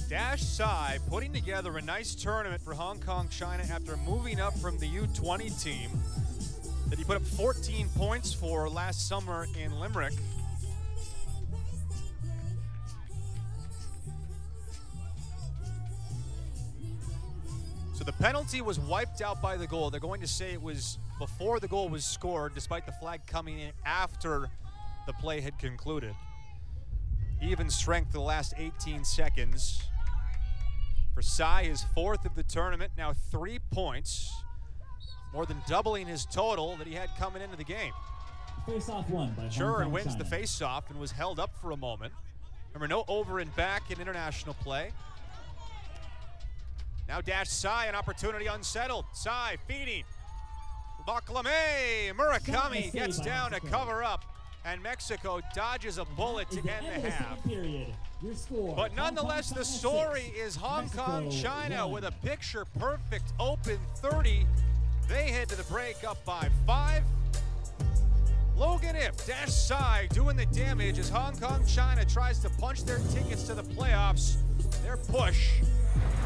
Dash Sai putting together a nice tournament for Hong Kong China after moving up from the U20 team that he put up 14 points for last summer in Limerick. So the penalty was wiped out by the goal. They're going to say it was before the goal was scored, despite the flag coming in after the play had concluded. Even strength the last 18 seconds. For Sai, his 4th of the tournament, now 3 points, more than doubling his total that he had coming into the game. Face-off won by Sure, wins the face-off and was held up for a moment. Remember, no over and back in international play. Now Dash Sai, an opportunity unsettled. Sai feeding. Maclamé, Murakami gets down to cover up, and Mexico dodges a bullet to end the half. But nonetheless, the story is Hong Kong China with a picture-perfect open 30. They head to the break up by 5. Logan Ip, Dash Sai doing the damage as Hong Kong China tries to punch their tickets to the playoffs. Their push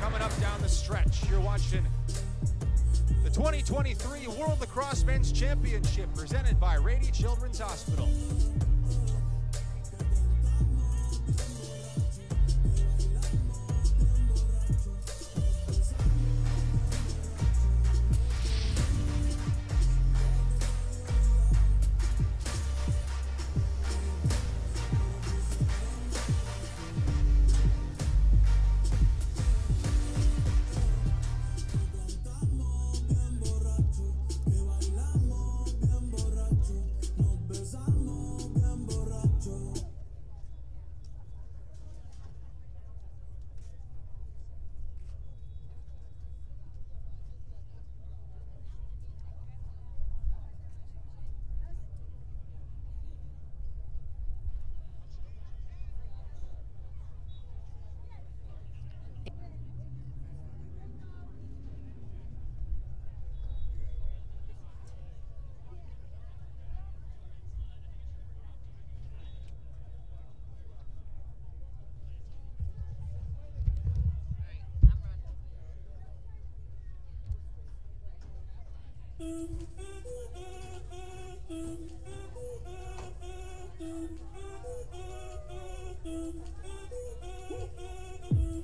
coming up down the stretch. You're watching the 2023 World Lacrosse Men's Championship presented by Rady Children's Hospital.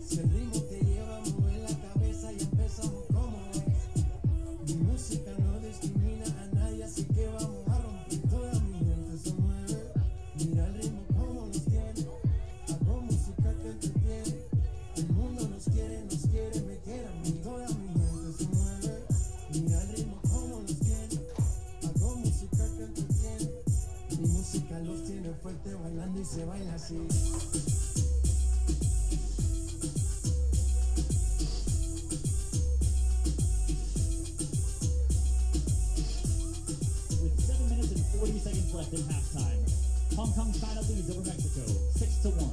Si el ritmo te lleva a mover la cabeza y empezamos como es. Mi música no discrimina a nadie, así que vamos a romper. Toda mi gente se mueve. Mira el ritmo como nos tiene. Hago música que entretiene. El mundo nos quiere, me quiere, me quiere a mí. Toda mi gente se mueve. Mira el ritmo. Hong Kong, China leads over Mexico, 6-1.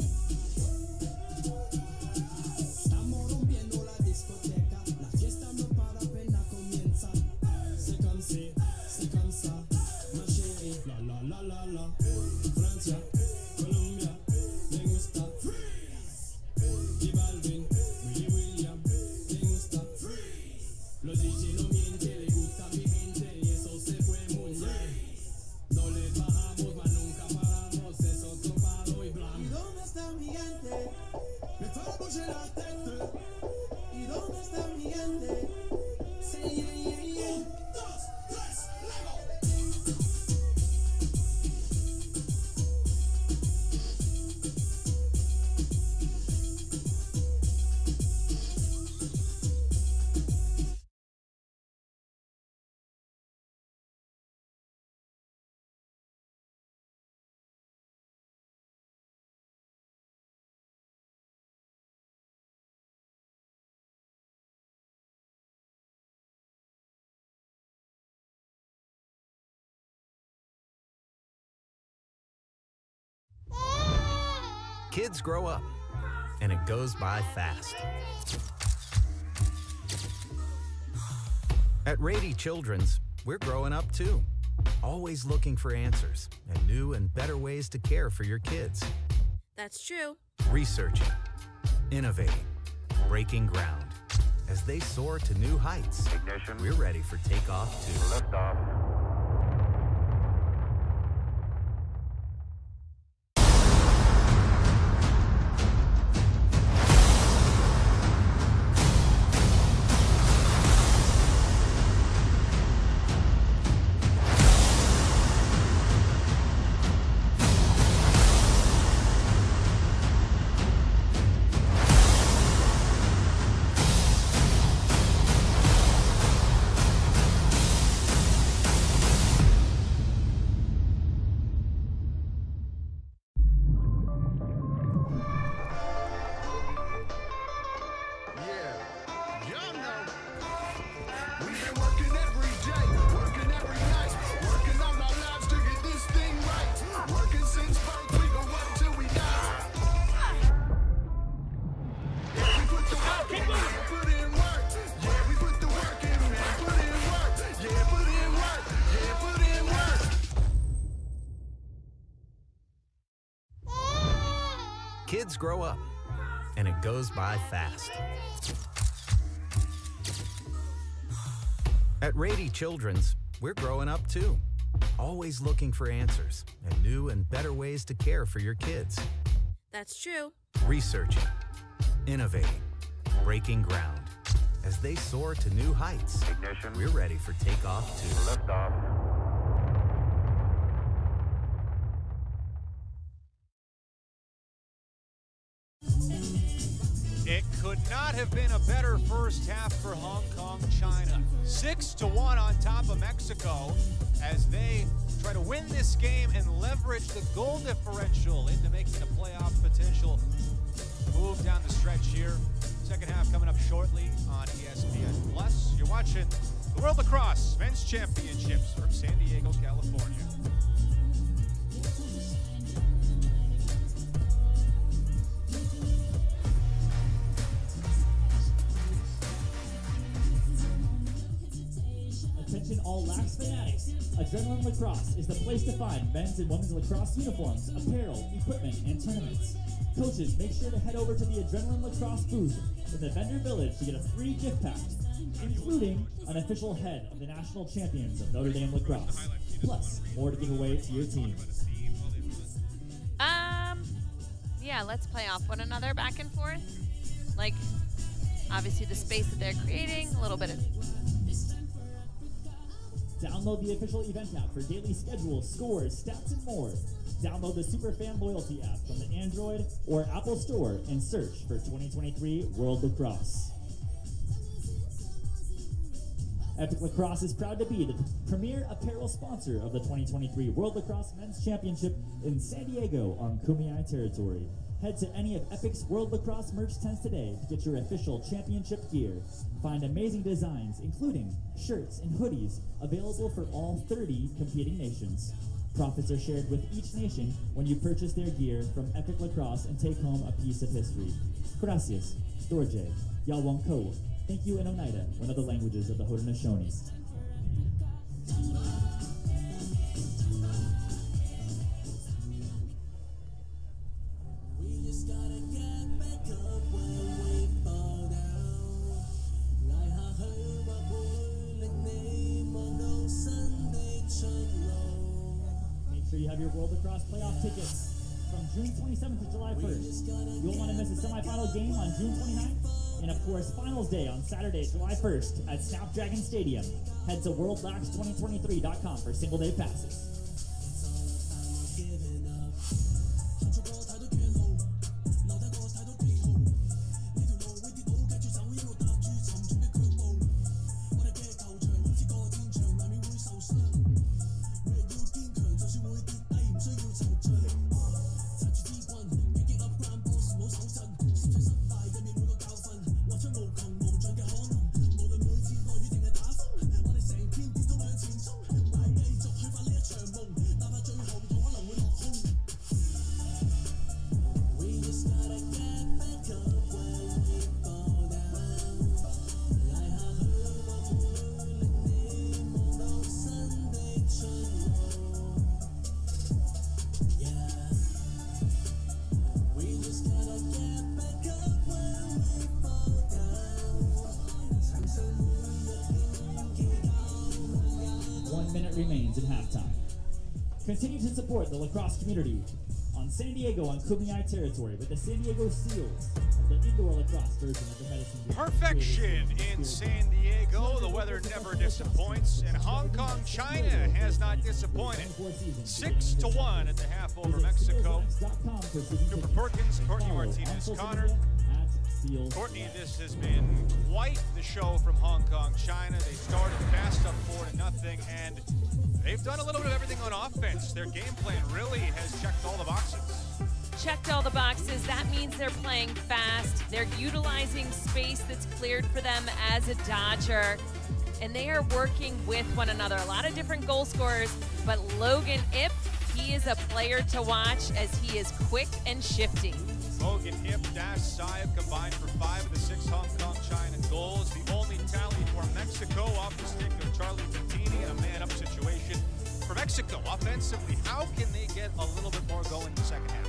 Estamos rompiendo la discoteca, la fiesta no para, apenas comienza. C'est comme ça, ma chérie. La la la la la. Francia, Colombia, me gusta. Freeze. J Balvin, Willy William, me gusta. Freeze. Los DJ no mienten, le gusta a mi gente y eso se fue muy bien. No le bajamos, mas nunca paramos, es otro palo y blanco. ¿Y dónde está mi gente? Me fue a bouger la tête. ¿Y dónde está mi gente? Sí, yeah, yeah, yeah. 2, 3, Lego. Kids grow up, and it goes by fast. At Rady Children's, we're growing up too, always looking for answers and new and better ways to care for your kids. That's true. Researching, innovating, breaking ground. As they soar to new heights, Ignition. we're ready for takeoff too. Liftoff. Kids grow up, and it goes by fast. At Rady Children's, we're growing up too, always looking for answers and new and better ways to care for your kids. That's true. Researching, innovating, breaking ground. As they soar to new heights, Ignition. we're ready for takeoff too. Liftoff. It could not have been a better first half for Hong Kong, China. 6-1 on top of Mexico as they try to win this game and leverage the goal differential into making a playoff potential move down the stretch here. Second half coming up shortly on ESPN+. You're watching the World Lacrosse Men's Championships from San Diego, California. Attention all lax fanatics. Adrenaline Lacrosse is the place to find men's and women's lacrosse uniforms, apparel, equipment, and tournaments. Coaches, make sure to head over to the Adrenaline Lacrosse booth in the vendor village to get a free gift pack, including an official head of the national champions of Notre Dame Lacrosse. Plus, more to give away to your team. Yeah, let's play off one another back and forth. Like, obviously the space that they're creating, a little bit of... Download the official event app for daily schedule, scores, stats, and more. Download the Superfan Loyalty app from the Android or Apple Store and search for 2023 World Lacrosse. Epic Lacrosse is proud to be the premier apparel sponsor of the 2023 World Lacrosse Men's Championship in San Diego on Kumeyaay territory. Head to any of Epic's World Lacrosse merch tents today to get your official championship gear. Find amazing designs, including shirts and hoodies, available for all 30 competing nations. Profits are shared with each nation when you purchase their gear from Epic Lacrosse and take home a piece of history. Gracias, Dorje, Yalwang Ko. Thank you in Oneida, one of the languages of the Haudenosaunee. You have your World Lacrosse playoff tickets from June 27th to July 1st. You'll want to miss a semifinal game on June 29th, and of course, finals day on Saturday, July 1st at Snapdragon Stadium. Head to worldlax2023.com for single day passes. Remains at halftime. Continue to support the lacrosse community on San Diego on Kumeyaay territory with the San Diego Seals, the indoor lacrosse version of the medicine game. Perfection in San Diego. The weather never disappoints, and Hong Kong, China has not disappointed. 6-1 at the half over Mexico. Cooper Perkins, Courtney Martinez-Connor. Courtney, this has been quite the show from Hong Kong, China. They started fast up 4-0, and they've done a little bit of everything on offense. Their game plan really has checked all the boxes. Checked all the boxes. That means they're playing fast. They're utilizing space that's cleared for them as a Dodger, and they are working with one another. A lot of different goal scorers, but Logan Ip, he is a player to watch as he is quick and shifty. Logan Ip, Dash Saib combined for 5 of the 6 Hong Kong China goals. The only tally for Mexico off the stick of Charlie Bettini in a man-up situation. For Mexico, offensively, how can they get a little bit more going in the second half?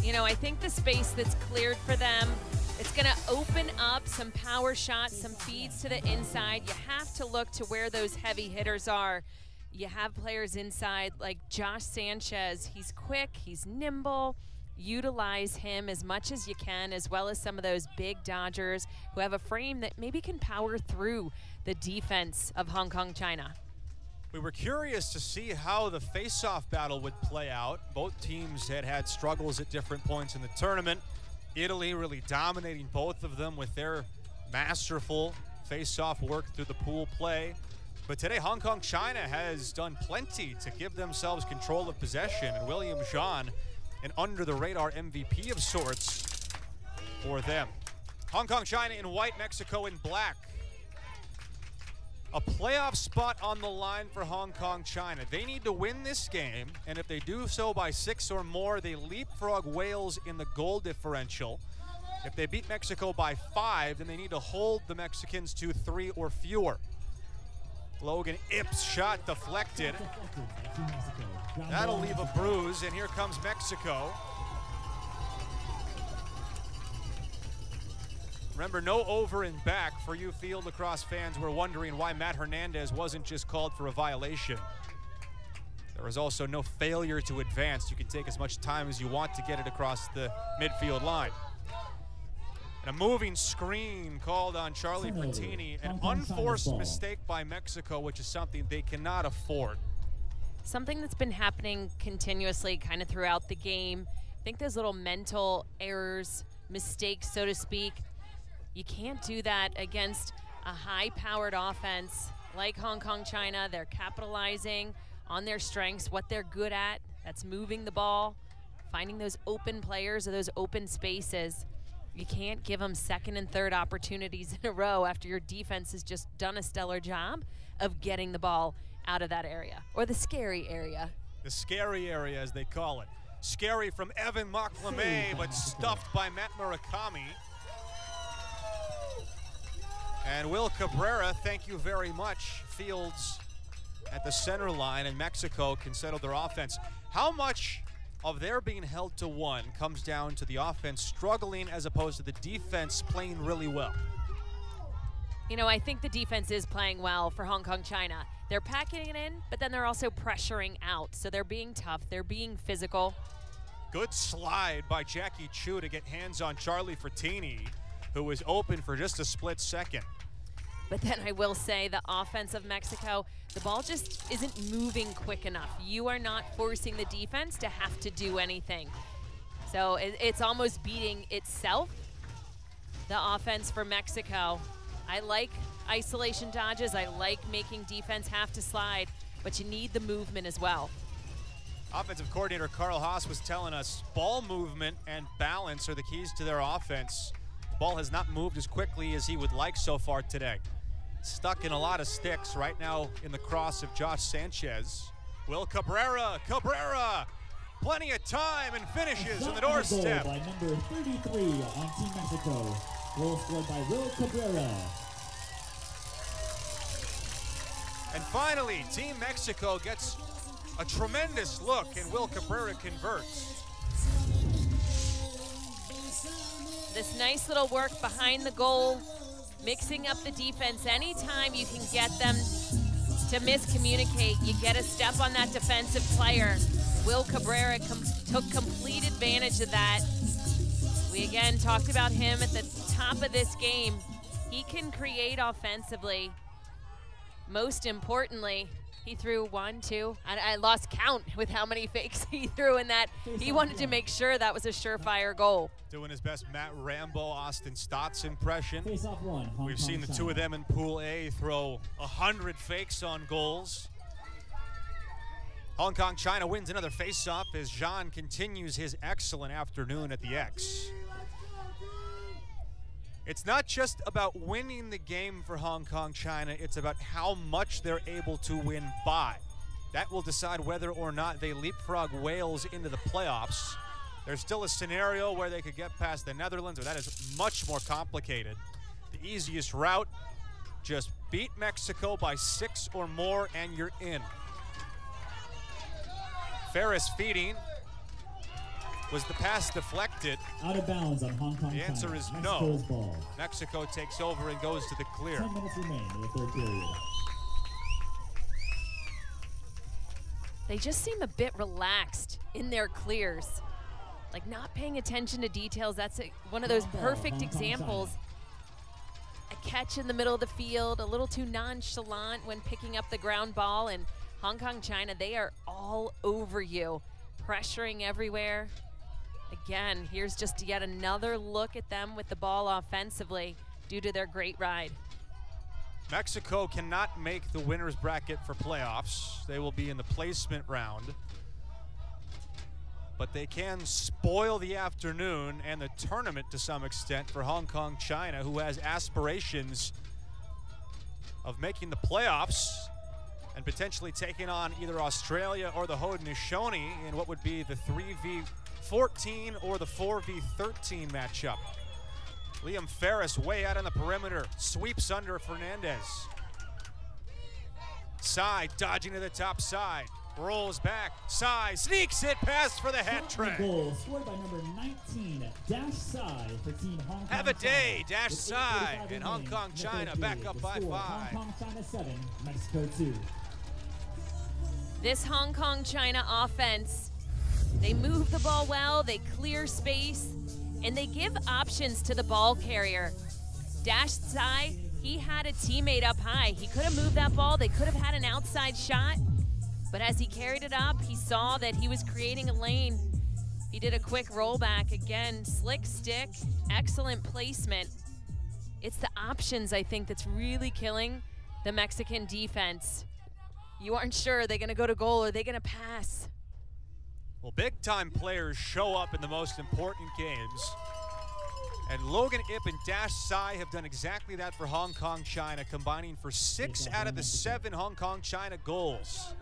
You know, I think the space that's cleared for them, it's going to open up some power shots, some feeds to the inside. You have to look to where those heavy hitters are. You have players inside like Josh Sanchez. He's quick, he's nimble. Utilize him as much as you can, as well as some of those big Dodgers who have a frame that maybe can power through the defense of Hong Kong, China. We were curious to see how the face-off battle would play out. Both teams had struggles at different points in the tournament. Italy really dominating both of them with their masterful face-off work through the pool play. But today, Hong Kong, China has done plenty to give themselves control of possession, and William Jean, an under-the-radar MVP of sorts for them. Hong Kong, China in white, Mexico in black. A playoff spot on the line for Hong Kong, China. They need to win this game, and if they do so by 6 or more, they leapfrog Wales in the goal differential. If they beat Mexico by 5, then they need to hold the Mexicans to 3 or fewer. Logan Ip's shot deflected. That'll leave a bruise, and here comes Mexico. Remember, no over and back for you field lacrosse fans who are wondering why Matt Hernandez wasn't just called for a violation. There was also no failure to advance. You can take as much time as you want to get it across the midfield line. And a moving screen called on Charlie Bettini, an unforced mistake by Mexico, which is something they cannot afford. Something that's been happening continuously kind of throughout the game. I think those little mental errors, mistakes, so to speak, you can't do that against a high-powered offense like Hong Kong, China. They're capitalizing on their strengths, what they're good at. That's moving the ball, finding those open players or those open spaces. You can't give them second and third opportunities in a row after your defense has just done a stellar job of getting the ball out of that area, or the scary area. The scary area, as they call it. Scary from Evan Maklamé, but stuffed by Matt Murakami. And Will Cabrera, thank you very much, fields at the center line, and Mexico can settle their offense. How much of their being held to one comes down to the offense struggling as opposed to the defense playing really well? You know, I think the defense is playing well for Hong Kong China. They're packing it in, but then they're also pressuring out. So they're being tough, they're being physical. Good slide by Jackie Chu to get hands on Charlie Frattini, who was open for just a split second. But then I will say the offense of Mexico, the ball just isn't moving quick enough. You are not forcing the defense to have to do anything. So it's almost beating itself, the offense for Mexico. I like isolation dodges. I like making defense have to slide, but you need the movement as well. Offensive coordinator Carl Haas was telling us ball movement and balance are the keys to their offense. Ball has not moved as quickly as he would like so far today. Stuck in a lot of sticks right now in the cross of Josh Sanchez. Will Cabrera, plenty of time and finishes in the doorstep. Goal by number 33 on Team Mexico. Goal scored by Will Cabrera. And finally, Team Mexico gets a tremendous look, and Will Cabrera converts. This nice little work behind the goal, mixing up the defense. Anytime you can get them to miscommunicate, you get a step on that defensive player. Will Cabrera took complete advantage of that. We again talked about him at the top of this game. He can create offensively. Most importantly, he threw 1, 2, and I lost count with how many fakes he threw in that. He wanted to make sure that was a surefire goal. Doing his best Matt Rambo, Austin Stotts impression. Face-off one, We've seen the two of them in Pool A throw 100 fakes on goals. Hong Kong China wins another face-off as Zhang continues his excellent afternoon at the X. It's not just about winning the game for Hong Kong China, it's about how much they're able to win by. That will decide whether or not they leapfrog Wales into the playoffs. There's still a scenario where they could get past the Netherlands, but that is much more complicated. The easiest route, just beat Mexico by 6 or more and you're in. Ferris feeding. Was the pass deflected? Out of bounds on Hong Kong. The answer is no. Ball. Mexico takes over and goes to the clear. 10 minutes remain in the third period. They just seem a bit relaxed in their clears, like not paying attention to details. That's one of those perfect examples. A catch in the middle of the field, a little too nonchalant when picking up the ground ball, and Hong Kong China, they are all over you, pressuring everywhere. Again, here's just yet another look at them with the ball offensively due to their great ride. Mexico cannot make the winner's bracket for playoffs. They will be in the placement round. But they can spoil the afternoon and the tournament to some extent for Hong Kong China, who has aspirations of making the playoffs and potentially taking on either Australia or the Haudenosaunee in what would be the 3v14 or the 4v13 matchup. Liam Ferris way out on the perimeter, sweeps under Fernandez. Sai dodging to the top side, rolls back, Sai sneaks it past for the hat trick. Goal scored by number 19, Dash Sai for Team Hong Kong. Have a day, China. Dash Sai, and Hong Kong China back up by 5. Hong Kong China 7, Mexico 2. This Hong Kong China offense, they move the ball well, they clear space, and they give options to the ball carrier. Dash Sai, he had a teammate up high. He could have moved that ball, they could have had an outside shot, but as he carried it up, he saw that he was creating a lane. He did a quick rollback. Again, slick stick, excellent placement. It's the options, I think, that's really killing the Mexican defense. You aren't sure, are they gonna go to goal, or are they gonna pass? Well, big-time players show up in the most important games. And Logan Ip and Dash Sai have done exactly that for Hong Kong China, combining for 6 out of the 7 Hong Kong China goals.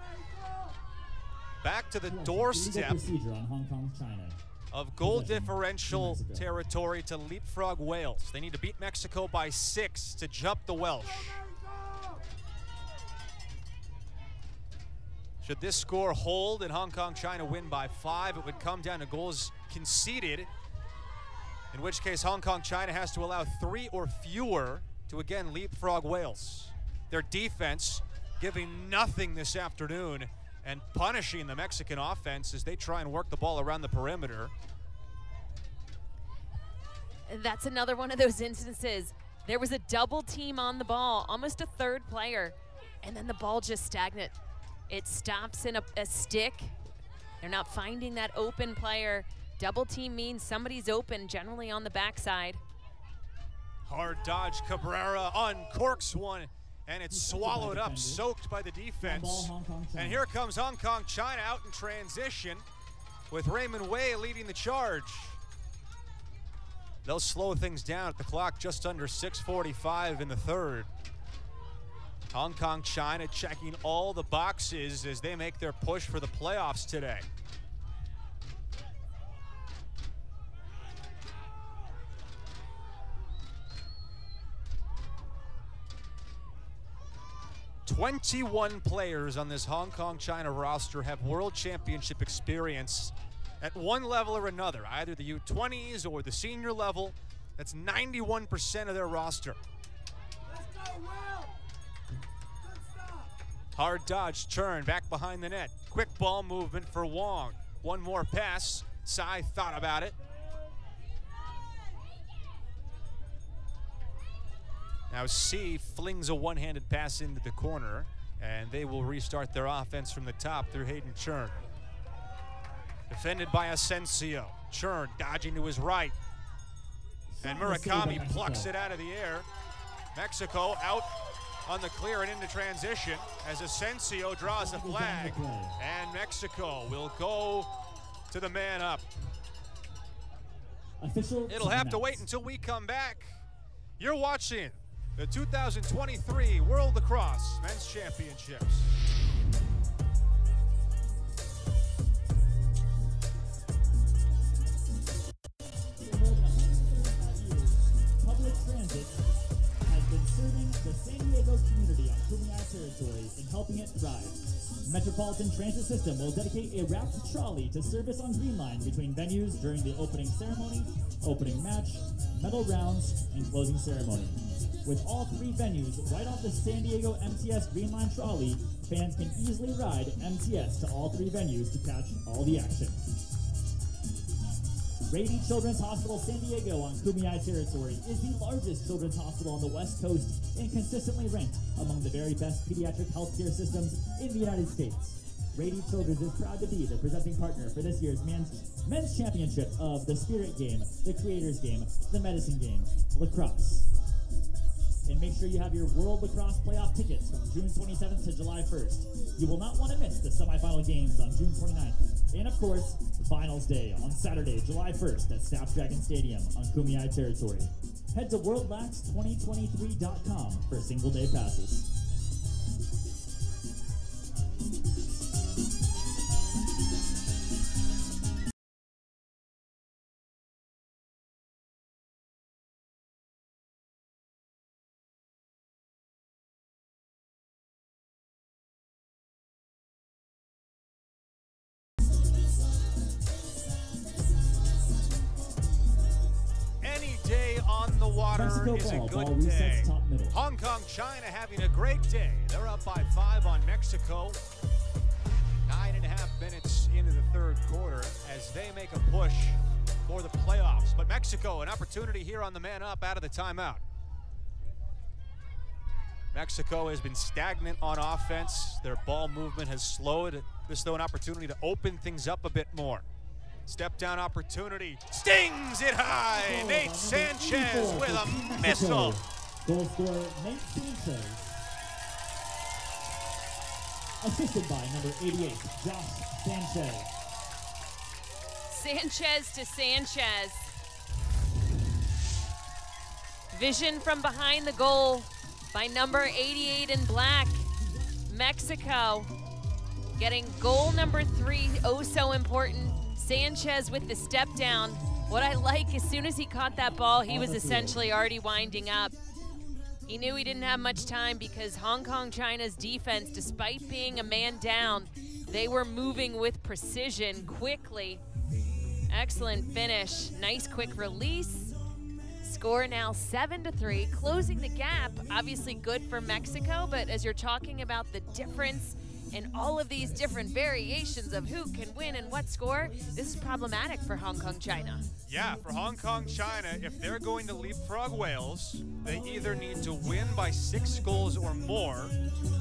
back to the Legal doorstep procedure on Hong Kong, China. of goal Possession, differential Mexico. territory to leapfrog Wales. They need to beat Mexico by 6 to jump the Welsh. Should this score hold and Hong Kong, China win by 5, it would come down to goals conceded, in which case Hong Kong, China has to allow 3 or fewer to again leapfrog Wales. Their defense giving nothing this afternoon and punishing the Mexican offense as they try and work the ball around the perimeter. That's another one of those instances. There was a double team on the ball, almost a third player, and then the ball just stagnant. It stops in a stick. They're not finding that open player. Double team means somebody's open, generally on the backside. Hard dodge, Cabrera uncorks one, and it's swallowed up, soaked by the defense. And here comes Hong Kong, China out in transition with Raymond Wei leading the charge. They'll slow things down at the clock, just under 6:45 in the third. Hong Kong, China checking all the boxes as they make their push for the playoffs today. "21 players on this Hong Kong, China roster have World Championship experience at one level or another, either the U20s or the senior level. That's 91% of their roster. Let's go, Will! Good stop! Hard dodge, turn, back behind the net. Quick ball movement for Wong. One more pass. Sai thought about it. Now C flings a one-handed pass into the corner, and they will restart their offense from the top through Hayden Churn. Defended by Asensio. Churn dodging to his right. And Murakami plucks it out of the air. Mexico out on the clear and into transition as Asensio draws a flag. And Mexico will go to the man up. It'll have to wait until we come back. You're watching the 2023 World Lacrosse Men's Championships. Public transit has been serving the San Diego community on Kumeyaay territory and helping it thrive. Metropolitan Transit System will dedicate a wrapped trolley to service on Green Line between venues during the opening ceremony, opening match, medal rounds, and closing ceremony. With all 3 venues right off the San Diego MTS Green Line trolley, fans can easily ride MTS to all 3 venues to catch all the action. Rady Children's Hospital San Diego on Kumeyaay territory is the largest children's hospital on the West Coast and consistently ranked among the very best pediatric healthcare systems in the United States. Rady Children's is proud to be the presenting partner for this year's men's championship of the Spirit Game, the Creators Game, the Medicine Game, Lacrosse. And make sure you have your World Lacrosse Playoff tickets from June 27th to July 1st. You will not want to miss the semifinal games on June 29th. And of course, Finals Day on Saturday, July 1st at Snapdragon Stadium on Kumeyaay territory. Head to worldlax2023.com for single-day passes. On the water Mexico is a ball, good ball day. resets top middle. Hong Kong, China having a great day. They're up by 5 on Mexico. 9.5 minutes into the third quarter as they make a push for the playoffs. But Mexico, an opportunity here on the man up out of the timeout. Mexico has been stagnant on offense. Their ball movement has slowed. This, though, an opportunity to open things up a bit more. Step down opportunity, stings it high. Nate Sanchez with a missile. Goal scorer Nate Sanchez. Assisted by number 88, Josh Sanchez. Sanchez to Sanchez. Vision from behind the goal by number 88 in black, Mexico. Getting goal number 3, oh so important. Sanchez with the step down. What I like, as soon as he caught that ball, he was essentially already winding up. He knew he didn't have much time because Hong Kong China's defense, despite being a man down, they were moving with precision quickly. Excellent finish, nice quick release. Score now 7-3, closing the gap. Obviously good for Mexico, but as you're talking about the difference in all of these different variations of who can win and what score, this is problematic for Hong Kong China. Yeah, for Hong Kong China, if they're going to leapfrog Wales, they either need to win by 6 goals or more,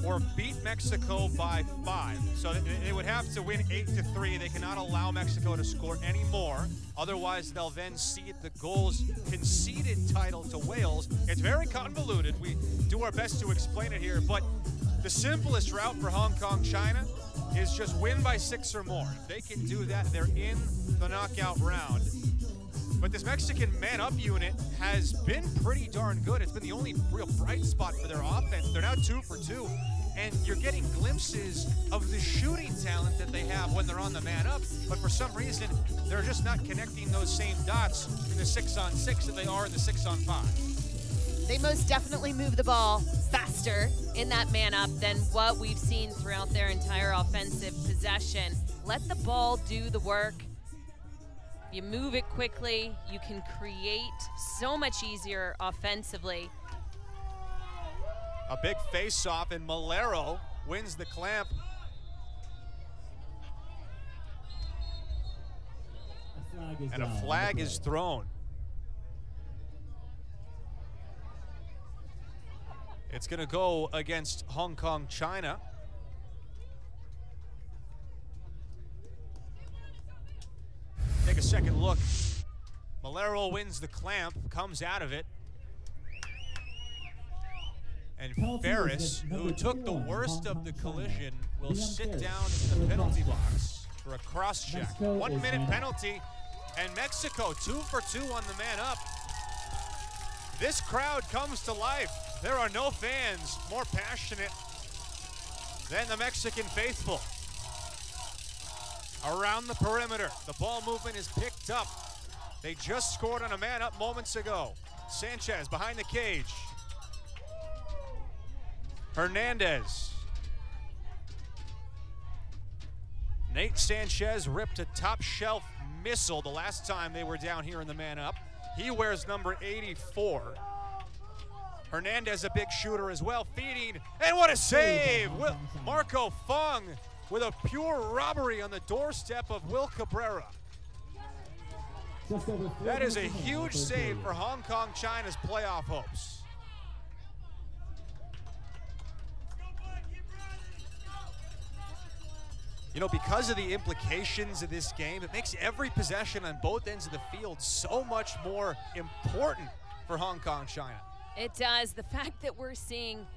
or beat Mexico by 5. So they would have to win 8-3. They cannot allow Mexico to score any more. Otherwise, they'll then cede the goals conceded title to Wales. It's very convoluted. We do our best to explain it here, but the simplest route for Hong Kong China is just win by 6 or more. If they can do that, they're in the knockout round. But this Mexican man-up unit has been pretty darn good. It's been the only real bright spot for their offense. They're now 2 for 2, and you're getting glimpses of the shooting talent that they have when they're on the man-up, but for some reason, they're just not connecting those same dots in the 6-on-6 that they are in the 6-on-5. They most definitely move the ball faster in that man-up than what we've seen throughout their entire offensive possession. Let the ball do the work. You move it quickly, you can create so much easier offensively. A big face-off, and Malero wins the clamp. And a flag is thrown. It's going to go against Hong Kong China. Take a second look. Malero wins the clamp, comes out of it. And Ferris, who took the worst of the collision, will sit down in the penalty box for a cross-check. 1-minute penalty, and Mexico 2 for 2 on the man-up. This crowd comes to life. There are no fans more passionate than the Mexican faithful. Around the perimeter, the ball movement is picked up. They just scored on a man-up moments ago. Sanchez behind the cage. Hernandez. Nate Sanchez ripped a top shelf missile the last time they were down here in the man-up. He wears number 84. Hernandez, a big shooter as well, feeding, and what a save! Marco Fung with a pure robbery on the doorstep of Will Cabrera. That is a huge save for Hong Kong China's playoff hopes. You know, because of the implications of this game, it makes every possession on both ends of the field so much more important for Hong Kong China. It does. The fact that we're seeing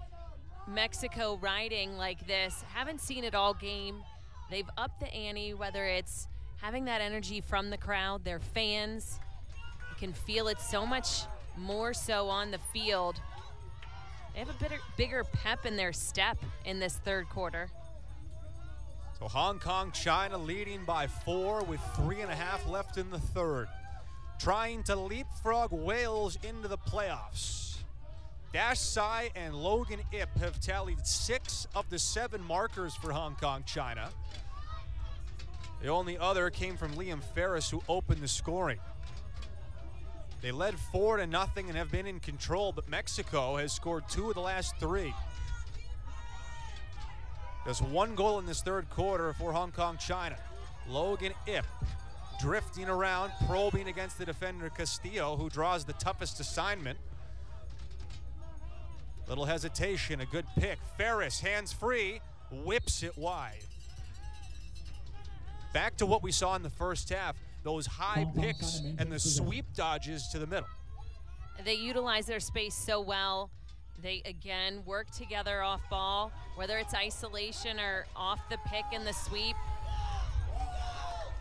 Mexico riding like this, haven't seen it all game. They've upped the ante, whether it's having that energy from the crowd, their fans. You can feel it so much more so on the field. They have a bigger pep in their step in this third quarter. So Hong Kong China leading by 4 with 3.5 left in the third. Trying to leapfrog Wales into the playoffs. Dash Sai and Logan Ip have tallied 6 of the 7 markers for Hong Kong China. The only other came from Liam Ferris, who opened the scoring. They led 4-0 and have been in control, but Mexico has scored 2 of the last 3. There's 1 goal in this third quarter for Hong Kong China. Logan Ip drifting around, probing against the defender Castillo, who draws the toughest assignment. Little hesitation, a good pick. Ferris, hands free, whips it wide. Back to what we saw in the first half, those high picks and the sweep dodges to the middle. They utilize their space so well. They, again, work together off ball, whether it's isolation or off the pick and the sweep.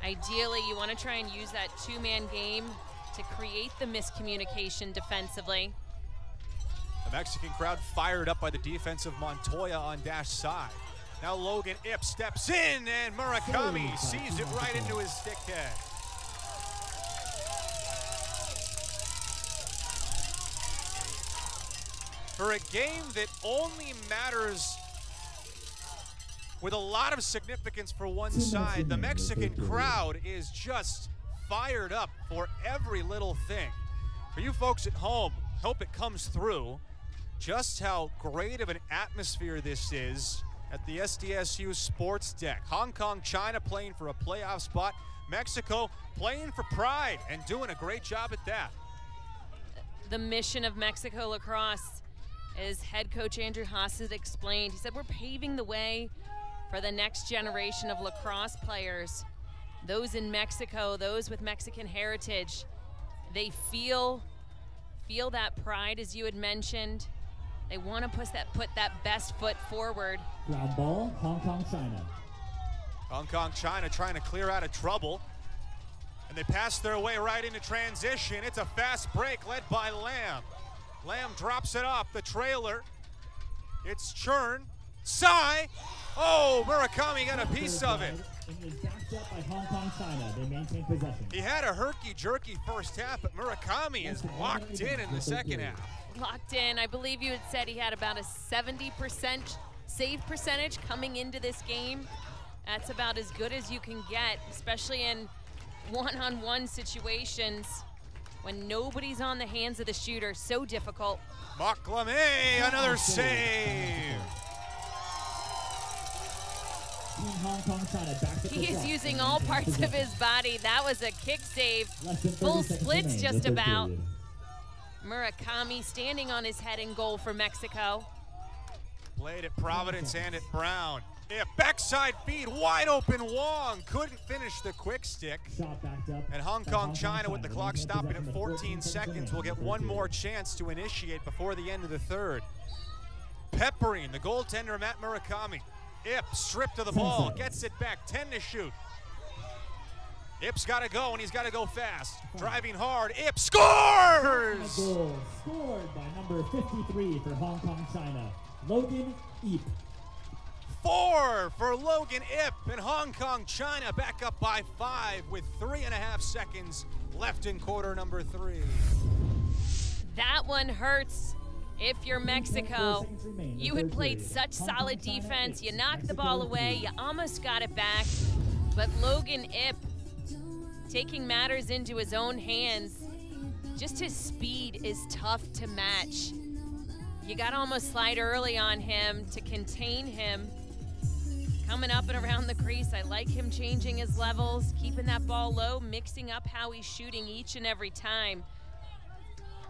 Ideally, you want to try and use that 2-man game to create the miscommunication defensively. The Mexican crowd fired up by the defense of Montoya on Dash Sai. Now Logan Ip steps in, and Murakami sees it right into his stick head. For a game that only matters with a lot of significance for one side, the Mexican crowd is just fired up for every little thing. For you folks at home, hope it comes through just how great of an atmosphere this is at the SDSU Sports Deck. Hong Kong, China playing for a playoff spot. Mexico playing for pride and doing a great job at that. The mission of Mexico Lacrosse, as head coach Andrew Haas has explained, he said we're paving the way for the next generation of lacrosse players. Those in Mexico, those with Mexican heritage, they feel that pride, as you had mentioned. They want to put that best foot forward. Ground ball, Hong Kong, China. Hong Kong, China trying to clear out of trouble. And they pass their way right into transition. It's a fast break led by Lamb. Lamb drops it off the trailer. It's Churn. Sai. Oh, Murakami got a piece of it. And is backed up by Hong Kong, China. They maintain possession. He had a herky-jerky first half, but Murakami is locked in the second half. Locked in. I believe you had said he had about a 70% save percentage coming into this game. That's about as good as you can get, especially in one-on-one situations when nobody's on the hands of the shooter. So difficult. Maclame, another save. Hong Kong, China, back to He is using all parts of his body. That was a kick save. Full splits just about. Murakami standing on his head in goal for Mexico. Played at Providence and at Brown. Yeah, backside feed, wide open Wong. Couldn't finish the quick stick. Shot backed up. And Hong Kong, China, with the clock stopping at 14 seconds, will get one more chance to initiate before the end of the third. Peppering the goaltender, Matt Murakami. Ip stripped of the ball, gets it back, 10 to shoot. Ip's got to go, and he's got to go fast. Driving hard, Ip scores! A goal scored by number 53 for Hong Kong, China, Logan Ip. 4 for Logan Ip, and Hong Kong, China back up by 5 with 3.5 seconds left in quarter number 3. That one hurts. If you're Mexico, you had played such solid defense. You knocked the ball away. You almost got it back. But Logan Ip taking matters into his own hands. Just his speed is tough to match. You got to almost slide early on him to contain him. Coming up and around the crease, I like him changing his levels, keeping that ball low, mixing up how he's shooting each and every time.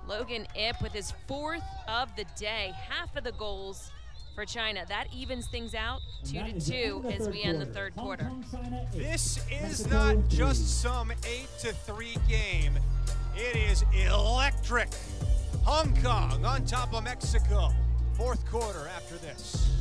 Logan Ip with his 4th of the day, half of the goals for China. That evens things out 2-2 as we end the third quarter. This is not just some 8-3 game. It is electric. Hong Kong on top of Mexico. 4th quarter after this.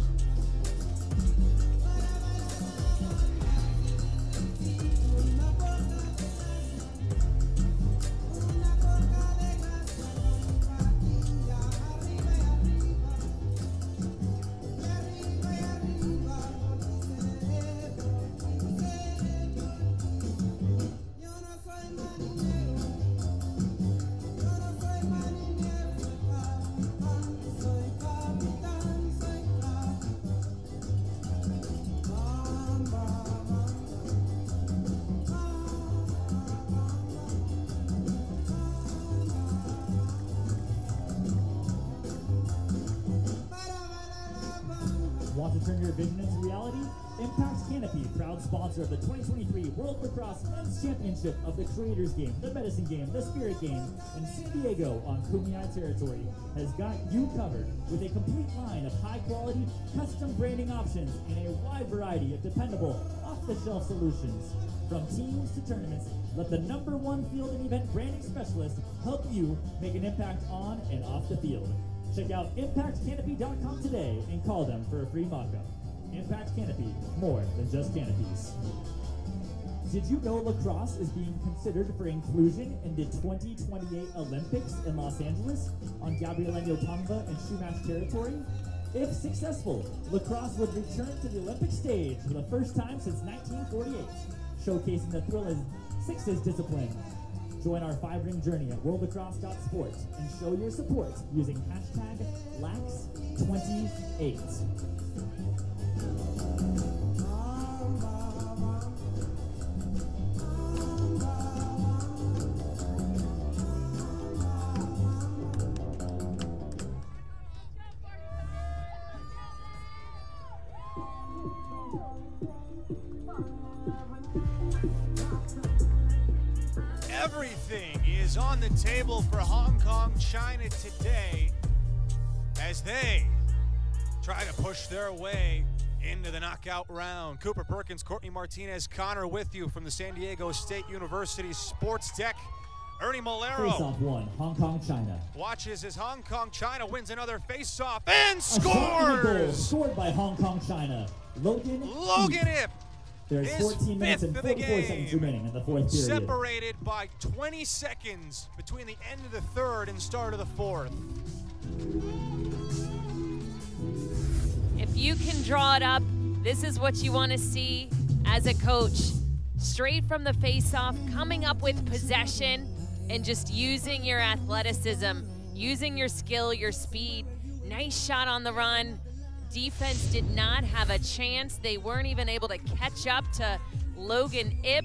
Want to turn your vision into reality? Impact Canopy, proud sponsor of the 2023 World Lacrosse Men's Championship of the Creators Game, the Medicine Game, the Spirit Game, and San Diego on Kumeyaay territory, has got you covered with a complete line of high-quality, custom branding options and a wide variety of dependable, off-the-shelf solutions. From teams to tournaments, let the #1 field and event branding specialist help you make an impact on and off the field. Check out ImpactCanopy.com today and call them for a free mock-up. Impact Canopy, more than just canopies. Did you know lacrosse is being considered for inclusion in the 2028 Olympics in Los Angeles on Gabrielino Tomba and Shumash territory? If successful, lacrosse would return to the Olympic stage for the first time since 1948, showcasing the thrill of sixes discipline. Join our 5-ring journey at worldlacrosse.sport and show your support using hashtag LAX28. Everything is on the table for Hong Kong China today as they try to push their way into the knockout round. Cooper Perkins, Courtney Martinez, Connor with you from the San Diego State University Sports Deck. Ernie Malero. Face-off one, Hong Kong China. Watches as Hong Kong China wins another face-off and scores! Scored by Hong Kong China. Logan Ip. There's 14 minutes and 44 seconds remaining in the fourth period. Separated by 20 seconds between the end of the third and start of the fourth. If you can draw it up, this is what you want to see as a coach. Straight from the face-off, coming up with possession and just using your athleticism, using your skill, your speed. Nice shot on the run. Defense did not have a chance. They weren't even able to catch up to Logan Ip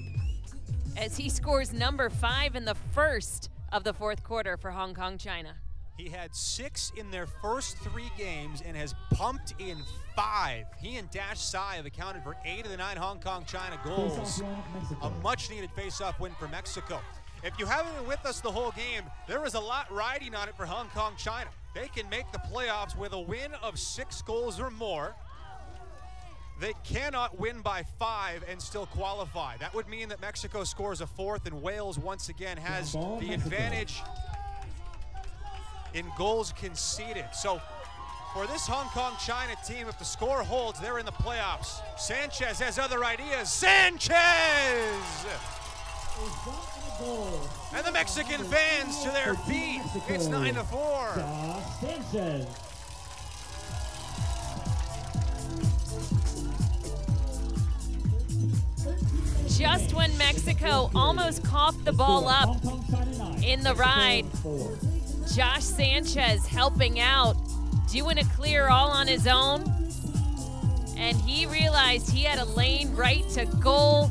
as he scores number 5 in the first of the fourth quarter for Hong Kong China. He had 6 in their first 3 games and has pumped in 5. He and Dash Sai have accounted for 8 of the 9 Hong Kong China goals. A much-needed face-off win for Mexico. If you haven't been with us the whole game, there is a lot riding on it for Hong Kong China. They can make the playoffs with a win of 6 goals or more. They cannot win by 5 and still qualify. That would mean that Mexico scores a 4th and Wales once again has the advantage in goals conceded. So for this Hong Kong China team, if the score holds, they're in the playoffs. Sanchez has other ideas. Sanchez! And the Mexican fans to their feet. It's 9-4. Sanchez. Just when Mexico almost coughed the ball up in the ride, Josh Sanchez helping out, doing a clear all on his own, and he realized he had a lane right to goal.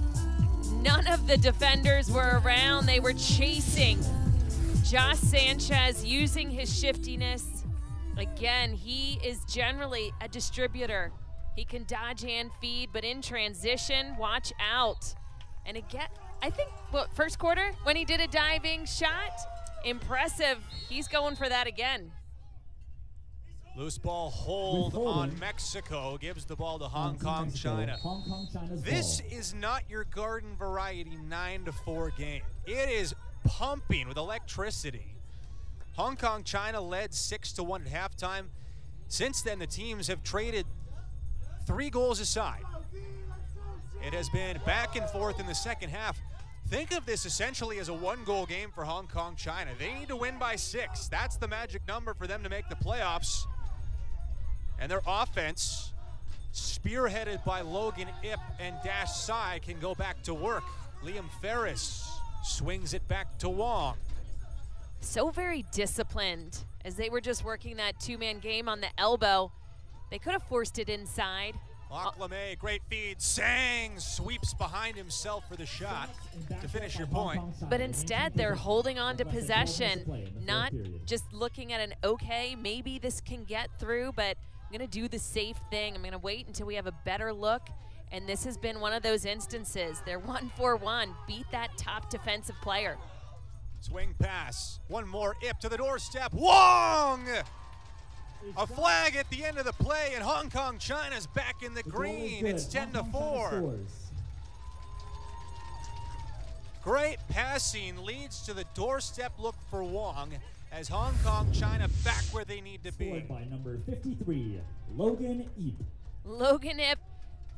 None of the defenders were around. They were chasing Josh Sanchez, using his shiftiness. Again, he is generally a distributor. He can dodge and feed, but in transition, watch out. And again, I think, what, first quarter when he did a diving shot? Impressive. He's going for that again. Loose ball hold on Mexico, gives the ball to Hong Kong China. This is not your garden variety 9-4 game. It is pumping with electricity. Hong Kong China led 6-1 at halftime. Since then, the teams have traded 3 goals aside. It has been back and forth in the second half. Think of this essentially as a 1-goal game for Hong Kong China. They need to win by 6. That's the magic number for them to make the playoffs. And their offense, spearheaded by Logan Ip and Dash Sai, can go back to work. Liam Ferris swings it back to Wong. So very disciplined as they were just working that 2-man game on the elbow. They could have forced it inside. Locke LeMay, great feed. Sang sweeps behind himself for the shot to finish your point. But instead, they're holding on to possession, not just looking at an okay, maybe this can get through, but I'm going to do the safe thing. I'm going to wait until we have a better look. And this has been one of those instances. They're 1-for-1. Beat that top defensive player. Swing pass. One more. Ip to the doorstep. Wong! A flag at the end of the play, and Hong Kong China's back in the green. It's 10-4. Great passing leads to the doorstep look for Wong as Hong Kong China back where they need to be. Scored by number 53, Logan Ip. Logan Ip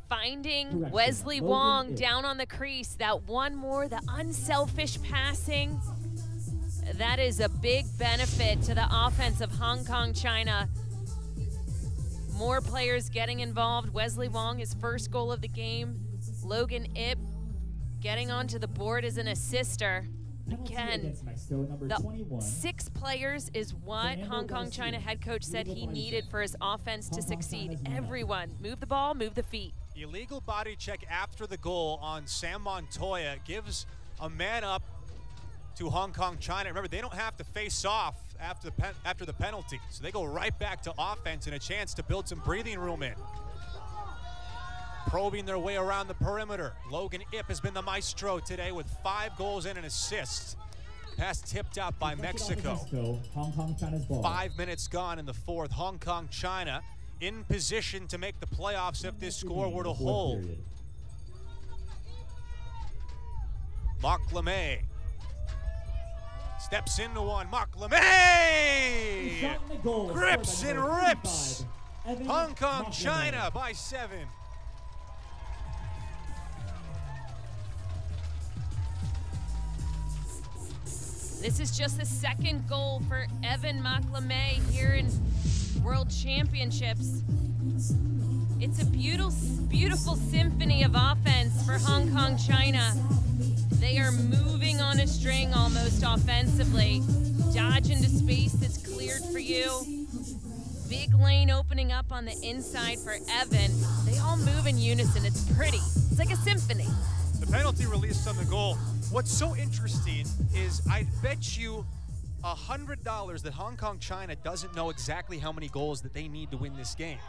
finding Wesley Wong down on the crease. That one more, the unselfish passing. That is a big benefit to the offense of Hong Kong China. More players getting involved. Wesley Wong, his first goal of the game. Logan Ip getting onto the board as an assister. Again, the 6 players is what Hong Kong China head coach said he needed for his offense to succeed. Everyone, move the ball, move the feet. Illegal body check after the goal on Sam Montoya gives a man up to Hong Kong China. Remember, they don't have to face off after the penalty, so they go right back to offense and a chance to build some breathing room in. Probing their way around the perimeter. Logan Ip has been the maestro today with 5 goals and an assist. Pass tipped out by Mexico. Hong Kong China's ball. 5 minutes gone in the 4th. Hong Kong China in position to make the playoffs if this score were to hold. Marc Lemay steps into one. Marc Lemay grips and rips. Hong Kong China by 7. This is just the 2nd goal for Evan McLemay here in World Championships. It's a beautiful symphony of offense for Hong Kong China. They are moving on a string almost offensively. Dodge into space that's cleared for you. Big lane opening up on the inside for Evan. They all move in unison. It's pretty. It's like a symphony. The penalty released on the goal. What's so interesting is I bet you $100 that Hong Kong China doesn't know exactly how many goals that they need to win this game.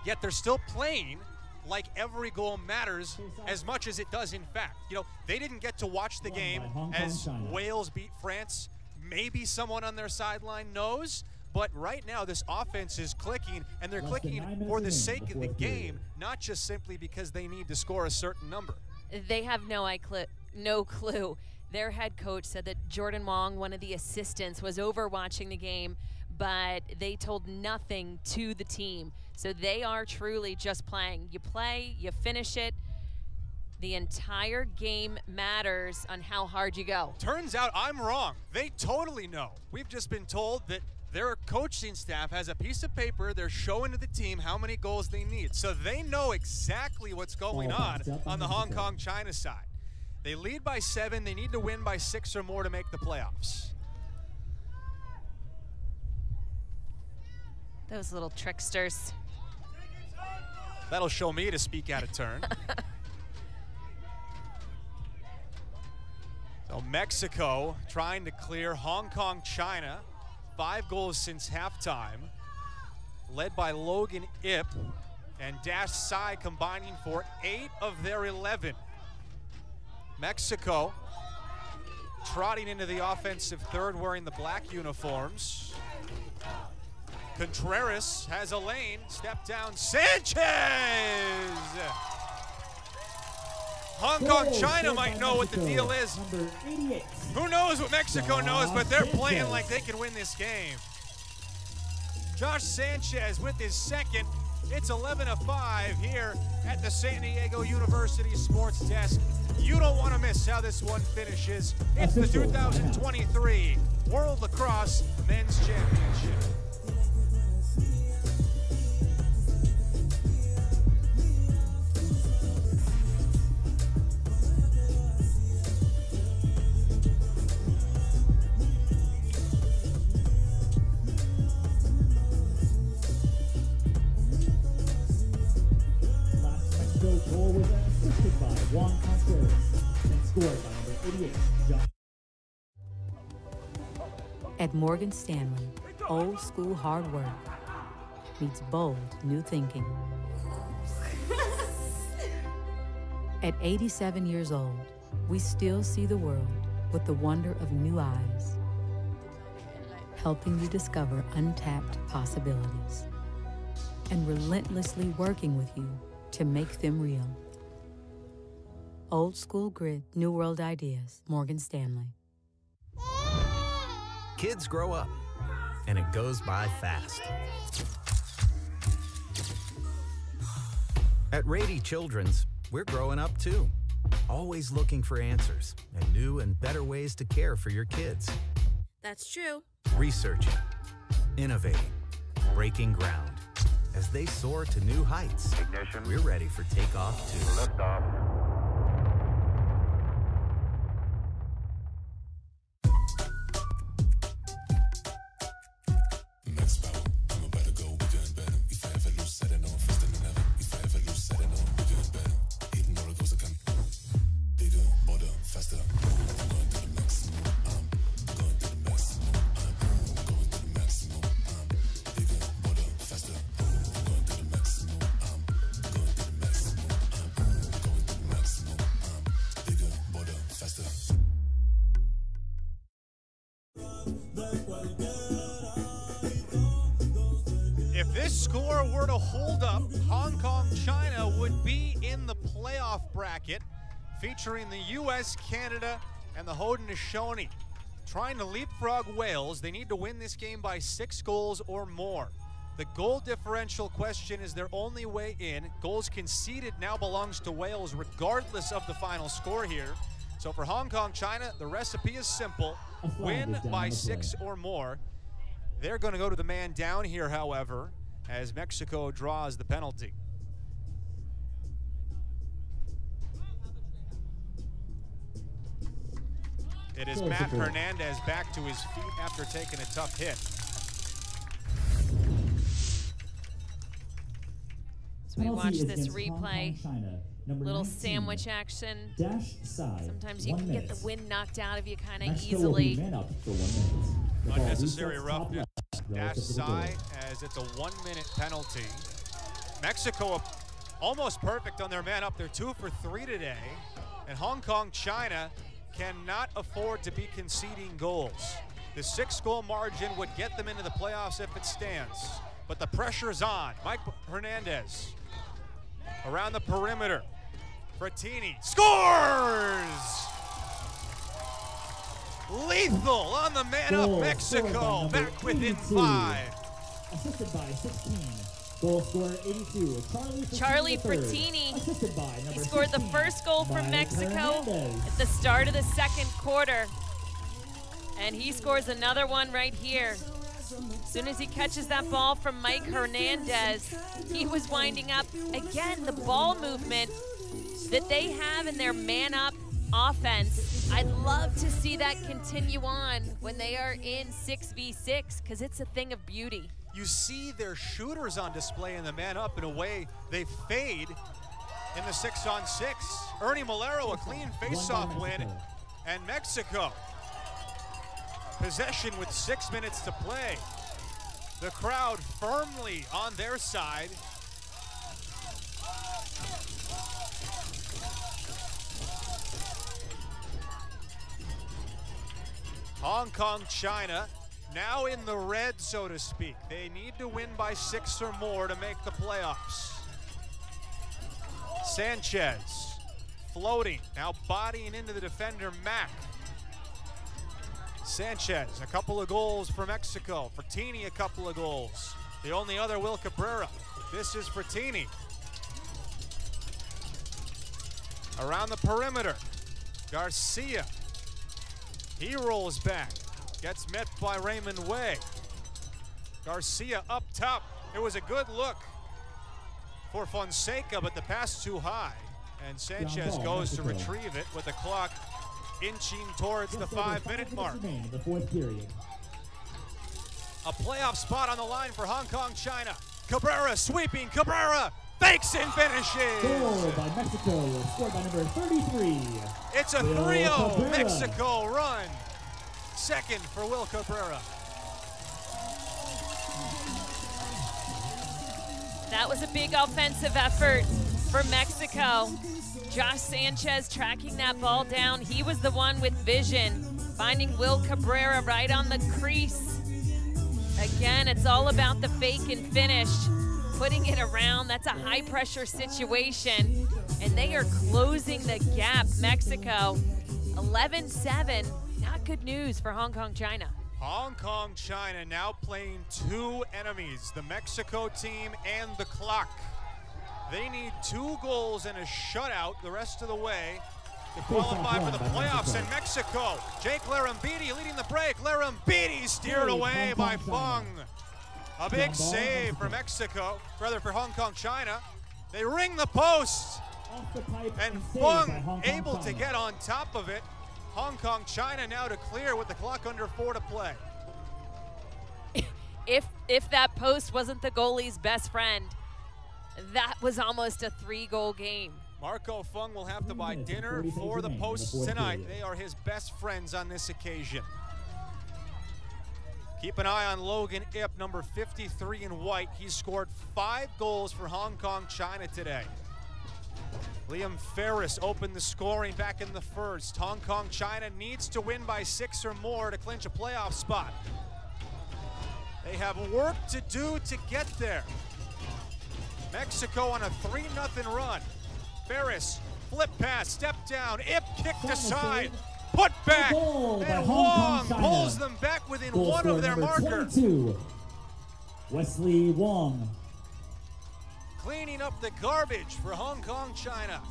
Yet they're still playing like every goal matters as much as it does in fact. You know, they didn't get to watch the game as Wales beat France. Maybe someone on their sideline knows, but right now this offense is clicking, and they're clicking for the sake of the game, not just simply because they need to score a certain number. They have no clue. Their head coach said that Jordan Wong, one of the assistants, was over watching the game, but they told nothing to the team. So they are truly just playing. You play, you finish it. The entire game matters on how hard you go. Turns out I'm wrong. They totally know. We've just been told that their coaching staff has a piece of paper. They're showing to the team how many goals they need. So they know exactly what's going on the Hong Kong China side. They lead by 7. They need to win by 6 or more to make the playoffs. Those little tricksters. That'll show me to speak out of turn. So Mexico trying to clear Hong Kong China. 5 goals since halftime. Led by Logan Ip and Dash Sai combining for 8 of their 11. Mexico trotting into the offensive third wearing the black uniforms. Contreras has a lane, step down, Sanchez! Hong Kong China might know what the deal is. Who knows what Mexico knows, but they're playing like they can win this game. Josh Sanchez with his 2nd. It's 11-5 here at the San Diego University Sports Desk. You don't want to miss how this one finishes. It's the 2023 World Lacrosse Men's Championship. Goal was assisted by Juan Contreras and scored by number 88, John. At Morgan Stanley, old school hard work meets bold new thinking. At 87 years old, we still see the world with the wonder of new eyes, helping you discover untapped possibilities and relentlessly working with you to make them real. Old school grit, new world ideas. Morgan Stanley. Kids grow up, and it goes by fast. At Rady Children's, we're growing up too. Always looking for answers and new and better ways to care for your kids. That's true. Researching, innovating, breaking ground. As they soar to new heights, Ignition. we're ready for takeoff too. Liftoff. If this score were to hold up, Hong Kong, China would be in the playoff bracket featuring the US, Canada, and the Haudenosaunee. Trying to leapfrog Wales, they need to win this game by 6 goals or more. The goal differential question is their only way in. Goals conceded now belongs to Wales regardless of the final score here. So for Hong Kong, China, the recipe is simple. Win by 6 or more. They're going to go to the man down here, however, as Mexico draws the penalty. It is Matt Hernandez back to his feet after taking a tough hit. So we watch this replay, little sandwich action. Sometimes you can get the wind knocked out of you kind of easily. Unnecessary roughness. Dash side as it's a 1-minute penalty. Mexico almost perfect on their man up. They're 2 for 3 today. And Hong Kong, China cannot afford to be conceding goals. The 6-goal margin would get them into the playoffs if it stands. But the pressure's on. Mike Hernandez around the perimeter. Frattini scores! Lethal on the man up. Mexico back within 5. Assisted by 16. Goal scorer 82. Charlie Frattini. He scored the first goal for Mexico at the start of the second quarter. And he scores another one right here. As soon as he catches that ball from Mike Hernandez, he was winding up. Again, the ball movement that they have in their man-up offense, I'd love to see that continue on when they are in 6v6, because it's a thing of beauty. You see their shooters on display in the man-up. In a way, they fade in the 6-on-6. Ernie Malero, a clean face-off win, and Mexico possession with 6 minutes to play. The crowd firmly on their side. Hong Kong, China, now in the red, so to speak. They need to win by 6 or more to make the playoffs. Sanchez floating, now bodying into the defender, Mack. Sanchez, a couple of goals for Mexico. Frattini, a couple of goals. The only other, Will Cabrera. This is Frattini. Around the perimeter, Garcia. He rolls back, gets met by Raymond Way. Garcia up top. It was a good look for Fonseca, but the pass too high. And Sanchez goes to retrieve it with the clock inching towards the 5-minute mark. The fourth period. A playoff spot on the line for Hong Kong, China. Cabrera sweeping, Cabrera fakes and finishes. Goal by Mexico, scored by number 33. It's a 3-0 Mexico run. Second for Will Cabrera. That was a big offensive effort for Mexico. Josh Sanchez tracking that ball down. He was the one with vision, finding Will Cabrera right on the crease. Again, it's all about the fake and finish, putting it around. That's a high-pressure situation, and they are closing the gap. Mexico, 11-7. Not good news for Hong Kong, China. Hong Kong, China now playing 2 enemies, the Mexico team and the clock. They need 2 goals and a shutout the rest of the way to qualify for the playoffs. And Mexico, Jake Larambidi leading the break. Larambidi steered away by Fung. A big save for Mexico, rather for Hong Kong China. They ring the post, and Fung able to get on top of it. Hong Kong China now to clear with the clock under 4 to play. If that post wasn't the goalie's best friend, that was almost a 3-goal game. Marco Fung will have to buy dinner for the posts tonight. They are his best friends on this occasion. Keep an eye on Logan Ip, number 53 in white. He's scored 5 goals for Hong Kong China today. Liam Ferris opened the scoring back in the first. Hong Kong China needs to win by 6 or more to clinch a playoff spot. They have work to do to get there. Mexico on a 3-0 run. Ferris, flip pass, step down, Ip kicked aside, put back, and Wong pulls them back within 1 of their marker. 22, Wesley Wong. Cleaning up the garbage for Hong Kong China.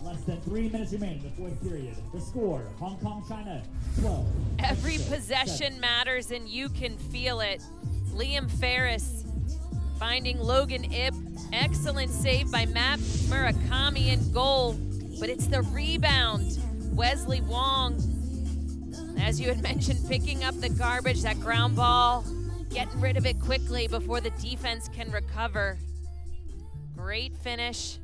Less than 3 minutes remain in the fourth period. The score, Hong Kong China, 12. Every possession matters, and you can feel it. Liam Ferris finding Logan Ip. Excellent save by Matt Murakami in goal, but it's the rebound. Wesley Wong, as you had mentioned, picking up the garbage, that ground ball, getting rid of it quickly before the defense can recover. Great finish.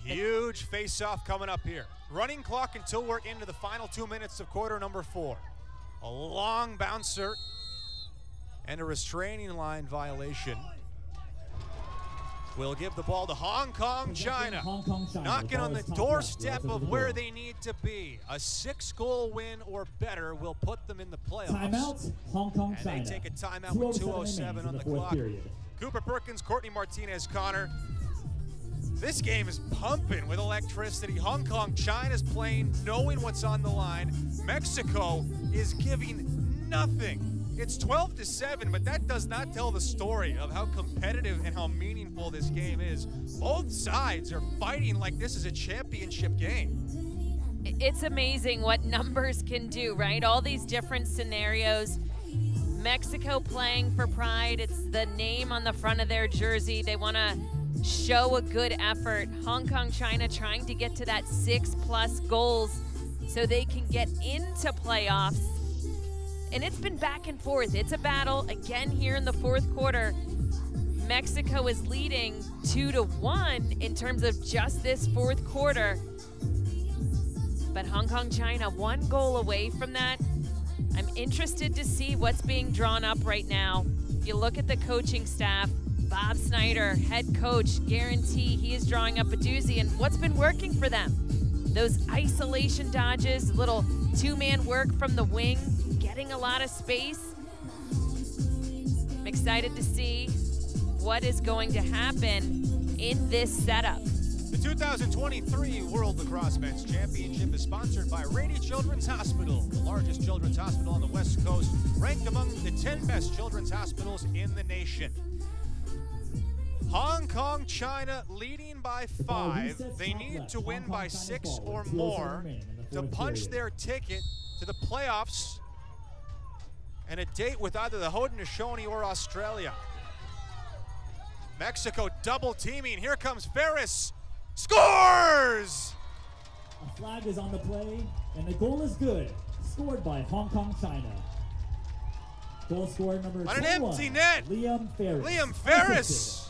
Huge face-off coming up here. Running clock until we're into the final 2 minutes of quarter number 4. A long bouncer and a restraining line violation. We'll give the ball to Hong Kong China. Knocking on the doorstep of where they need to be. A 6-goal win or better will put them in the playoffs. Timeout, Hong Kong China. And they take a timeout with 2:07 on the clock. Cooper Perkins, Courtney Martinez, Connor. This game is pumping with electricity. Hong Kong China's playing knowing what's on the line. Mexico is giving nothing. It's 12-7, but that does not tell the story of how competitive and how meaningful this game is. Both sides are fighting like this is a championship game. It's amazing what numbers can do, right? All these different scenarios. Mexico playing for pride. It's the name on the front of their jersey. They want to show a good effort. Hong Kong China trying to get to that 6+ goals so they can get into playoffs. And it's been back and forth. It's a battle again here in the fourth quarter. Mexico is leading 2-1 in terms of just this fourth quarter. But Hong Kong China 1 goal away from that. I'm interested to see what's being drawn up right now. If you look at the coaching staff, Bob Snyder, head coach, guarantee he is drawing up a doozy. And what's been working for them? Those isolation dodges, little 2-man work from the wing, getting a lot of space. I'm excited to see what is going to happen in this setup. The 2023 World Lacrosse Men's Championship is sponsored by Rady Children's Hospital, the largest children's hospital on the West Coast, ranked among the 10 best children's hospitals in the nation. Hong Kong China leading by 5. They need to win by 6 or more to punch their ticket to the playoffs and a date with either the Haudenosaunee or Australia. Mexico double teaming. Here comes Ferris. Scores! A flag is on the play, and the goal is good. Scored by Hong Kong China. Goal scorer number 21, on an empty net. Liam Ferris. Liam Ferris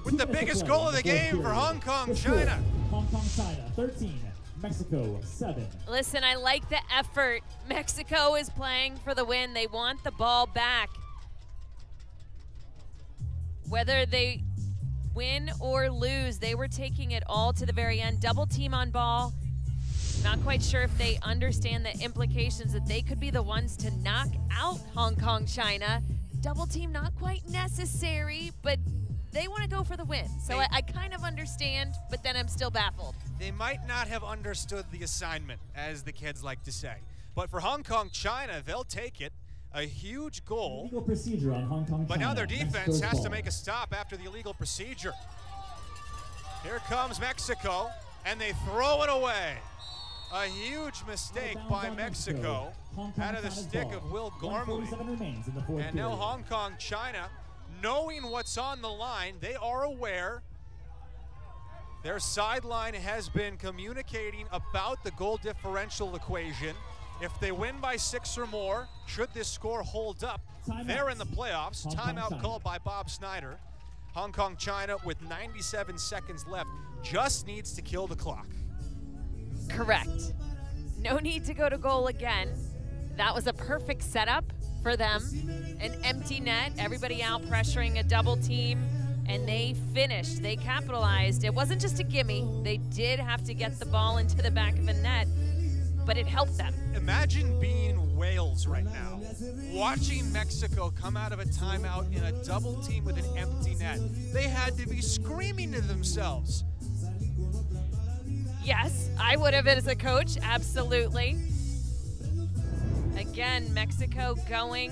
with the biggest goal of the game for Hong Kong China. Hong Kong China 13, Mexico 7. Listen, I like the effort. Mexico is playing for the win. They want the ball back. Whether they win or lose, they were taking it all to the very end. Double team on ball. Not quite sure if they understand the implications that they could be the ones to knock out Hong Kong China. Double team not quite necessary, but they want to go for the win. So I kind of understand, but then I'm still baffled. They might not have understood the assignment, as the kids like to say. But for Hong Kong China, they'll take it. A huge goal. Illegal procedure on Hong Kong China. But now their defense has ball. to make a stop after the illegal procedure. Here comes Mexico, and they throw it away. A huge mistake by Mexico out of the stick of Will Gormley. And now Hong Kong, China, knowing what's on the line, they are aware. Their sideline has been communicating about the goal differential equation. If they win by 6 or more, should this score hold up, they're in the playoffs. Timeout called by Bob Snyder. Hong Kong, China, with 97 seconds left, just needs to kill the clock. Correct. No need to go to goal again. That was a perfect setup for them. An empty net, everybody out pressuring a double team, and they finished. They capitalized. It wasn't just a gimme. They did have to get the ball into the back of a net, but it helped them. Imagine being Wales right now, watching Mexico come out of a timeout in a double team with an empty net. They had to be screaming to themselves. Yes, I would have as a coach, absolutely. Again, Mexico going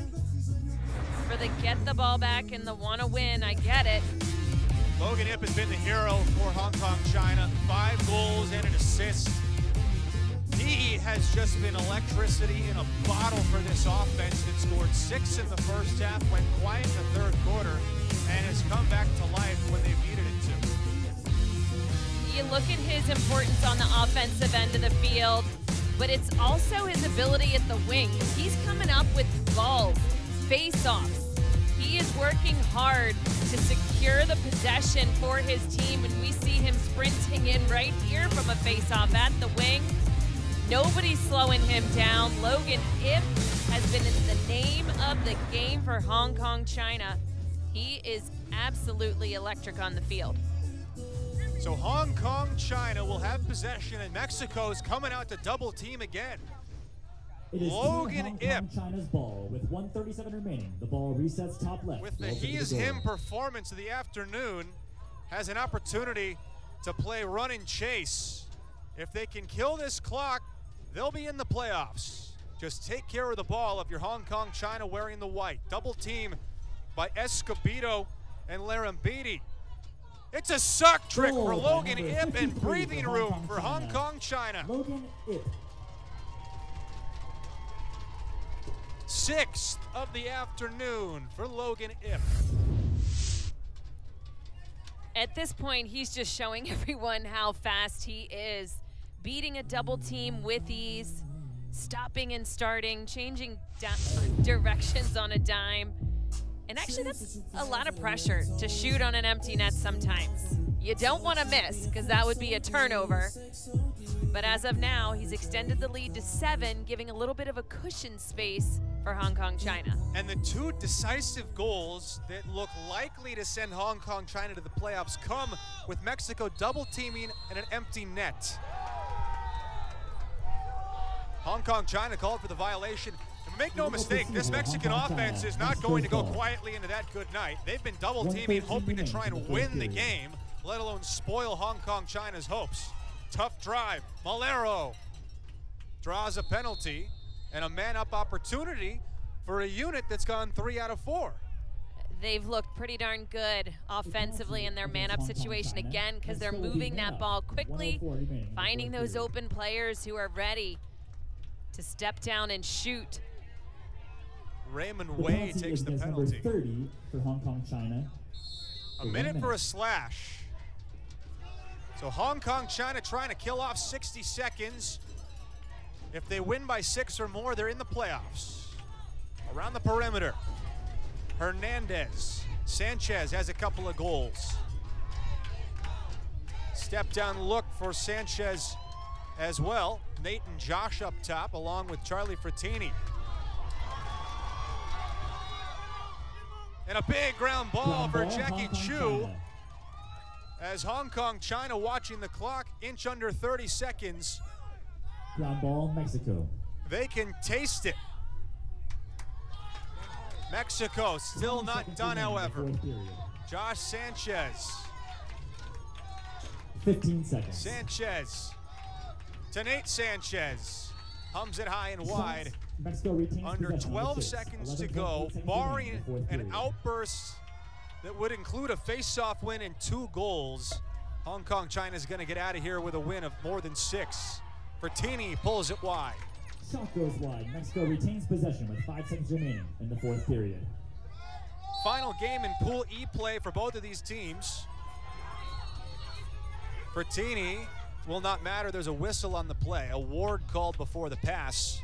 for the get the ball back and the want to win. I get it. Logan Ip has been the hero for Hong Kong, China. 5 goals and an assist. He has just been electricity in a bottle for this offense that scored 6 in the first half, went quiet in the third quarter, and has come back to life when they've needed it to. You look at his importance on the offensive end of the field, but it's also his ability at the wings. He's coming up with balls, face-offs. He is working hard to secure the possession for his team, and we see him sprinting in right here from a face-off at the wing. Nobody's slowing him down. Logan Ip has been in the name of the game for Hong Kong, China. He is absolutely electric on the field. So Hong Kong, China will have possession, and Mexico's coming out to double team again. It is Logan Hong Ip. Kong, China's ball with 1:37 remaining. The ball resets top left. With the Rolls he into is the goal. him performance of the afternoon, has an opportunity to play run and chase. If they can kill this clock, they'll be in the playoffs. Just take care of the ball if you're Hong Kong, China wearing the white. Double team by Escobedo and Larambidi. It's a suck trick for Logan Ip and breathing room for Hong Kong, China. Logan Ip. 6th of the afternoon for Logan Ip. At this point, he's just showing everyone how fast he is. Beating a double team with ease, stopping and starting, changing directions on a dime. And actually, that's a lot of pressure to shoot on an empty net sometimes. You don't want to miss, because that would be a turnover. But as of now, he's extended the lead to 7, giving a little bit of a cushion space for Hong Kong, China. And the 2 decisive goals that look likely to send Hong Kong, China to the playoffs come with Mexico double teaming and an empty net. Hong Kong, China called for the violation. And make no mistake, this Mexican offense is not going to go quietly into that good night. They've been double teaming, hoping to try and win the game, let alone spoil Hong Kong, China's hopes. Tough drive. Malero draws a penalty and a man-up opportunity for a unit that's gone 3 out of 4. They've looked pretty darn good offensively in their man-up situation again, because they're moving that ball quickly, finding those open players who are ready to step down and shoot. Raymond Wei takes the penalty. Number 30 for Hong Kong, China. A minute for a slash. So Hong Kong, China trying to kill off 60 seconds. If they win by 6 or more, they're in the playoffs. Around the perimeter, Hernandez. Sanchez has a couple of goals. Step down look for Sanchez as well. Nate and Josh up top, along with Charlie Frattini. And a big ground ball for Jackie Chu. As Hong Kong, China watching the clock, inch under 30 seconds. Ground ball, Mexico. They can taste it. Mexico still not done, however. Josh Sanchez. 15 seconds. Sanchez to Nate Sanchez. Hums it high and wide. Under 12 seconds to go, barring an outburst that would include a face-off win and 2 goals. Hong Kong, China is going to get out of here with a win of more than 6. Fertini pulls it wide. Shot goes wide. Mexico retains possession with 5 seconds remaining in the fourth period. Final game in Pool E play for both of these teams. Fertini will not matter. There's a whistle on the play. A ward called before the pass.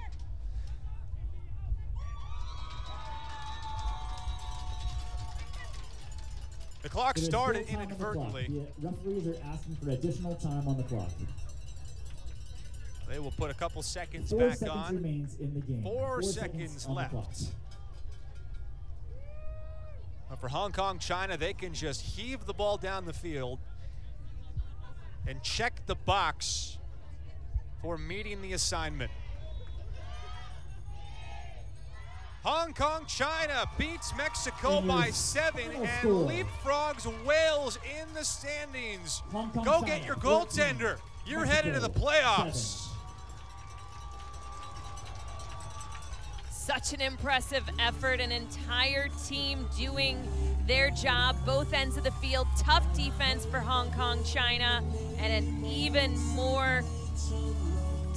The clock started inadvertently. The referees are asking for additional time on the clock. They will put a couple seconds 4 back seconds on. remains in the game. 4 seconds on the clock. left. But for Hong Kong, China, they can just heave the ball down the field and check the box for meeting the assignment. Hong Kong, China beats Mexico by 7 and leapfrogs Wales in the standings. Go get your goaltender. You're headed to the playoffs. Such an impressive effort, an entire team doing their job, both ends of the field. Tough defense for Hong Kong, China, and an even more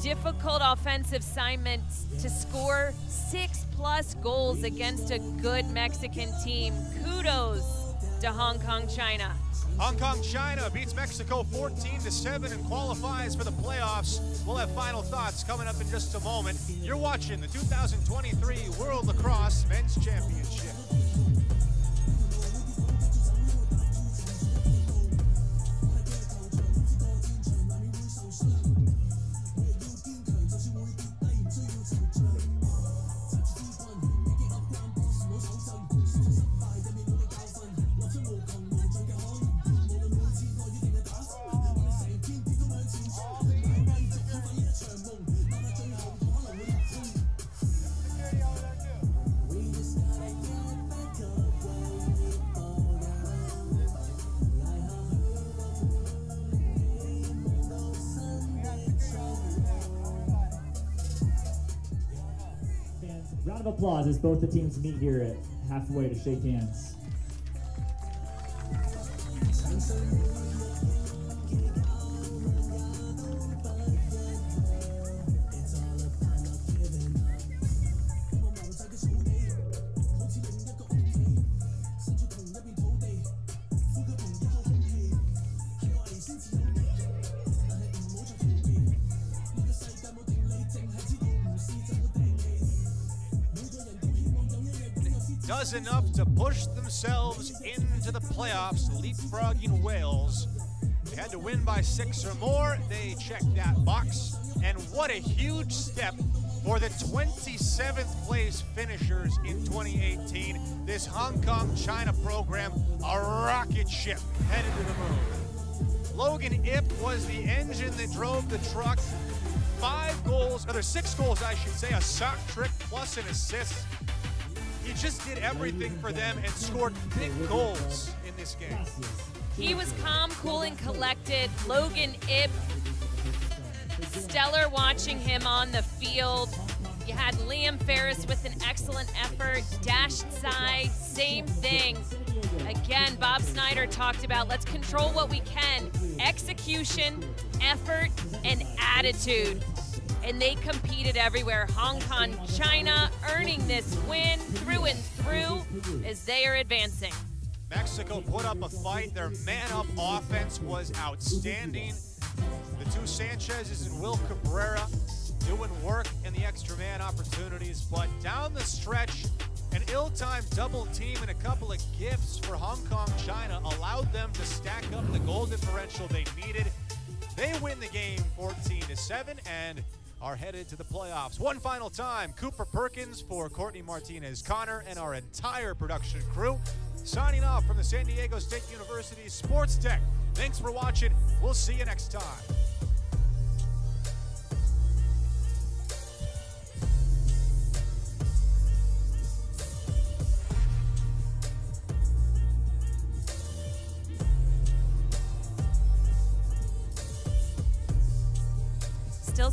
difficult offensive assignment to score 6+ goals against a good Mexican team. Kudos to Hong Kong, China. Hong Kong, China beats Mexico 14-7 and qualifies for the playoffs. We'll have final thoughts coming up in just a moment. You're watching the 2023 World Lacrosse Men's Championship. Round of applause as both the teams meet here at halfway to shake hands. Does enough to push themselves into the playoffs, leapfrogging Wales. They had to win by 6 or more. They checked that box. And what a huge step for the 27th place finishers in 2018. This Hong Kong China program, a rocket ship headed to the moon. Logan Ip was the engine that drove the truck. 6 goals, I should say, a sock trick plus an assist. He just did everything for them and scored big goals in this game. He was calm, cool, and collected. Logan Ip, stellar watching him on the field. You had Liam Ferris with an excellent effort. Dash Tsai, same thing. Again, Bob Snyder talked about let's control what we can. Execution, effort, and attitude. And they competed everywhere. Hong Kong, China earning this win through and through as they are advancing. Mexico put up a fight. Their man-up offense was outstanding. The two Sanchez's and Will Cabrera doing work in the extra man opportunities, but down the stretch, an ill-timed double team and a couple of gifts for Hong Kong, China allowed them to stack up the goal differential they needed. They win the game 14-7 and are headed to the playoffs. One final time, Cooper Perkins for Courtney Martinez-Connor and our entire production crew. Signing off from the San Diego State University Sports Tech. Thanks for watching. We'll see you next time. Still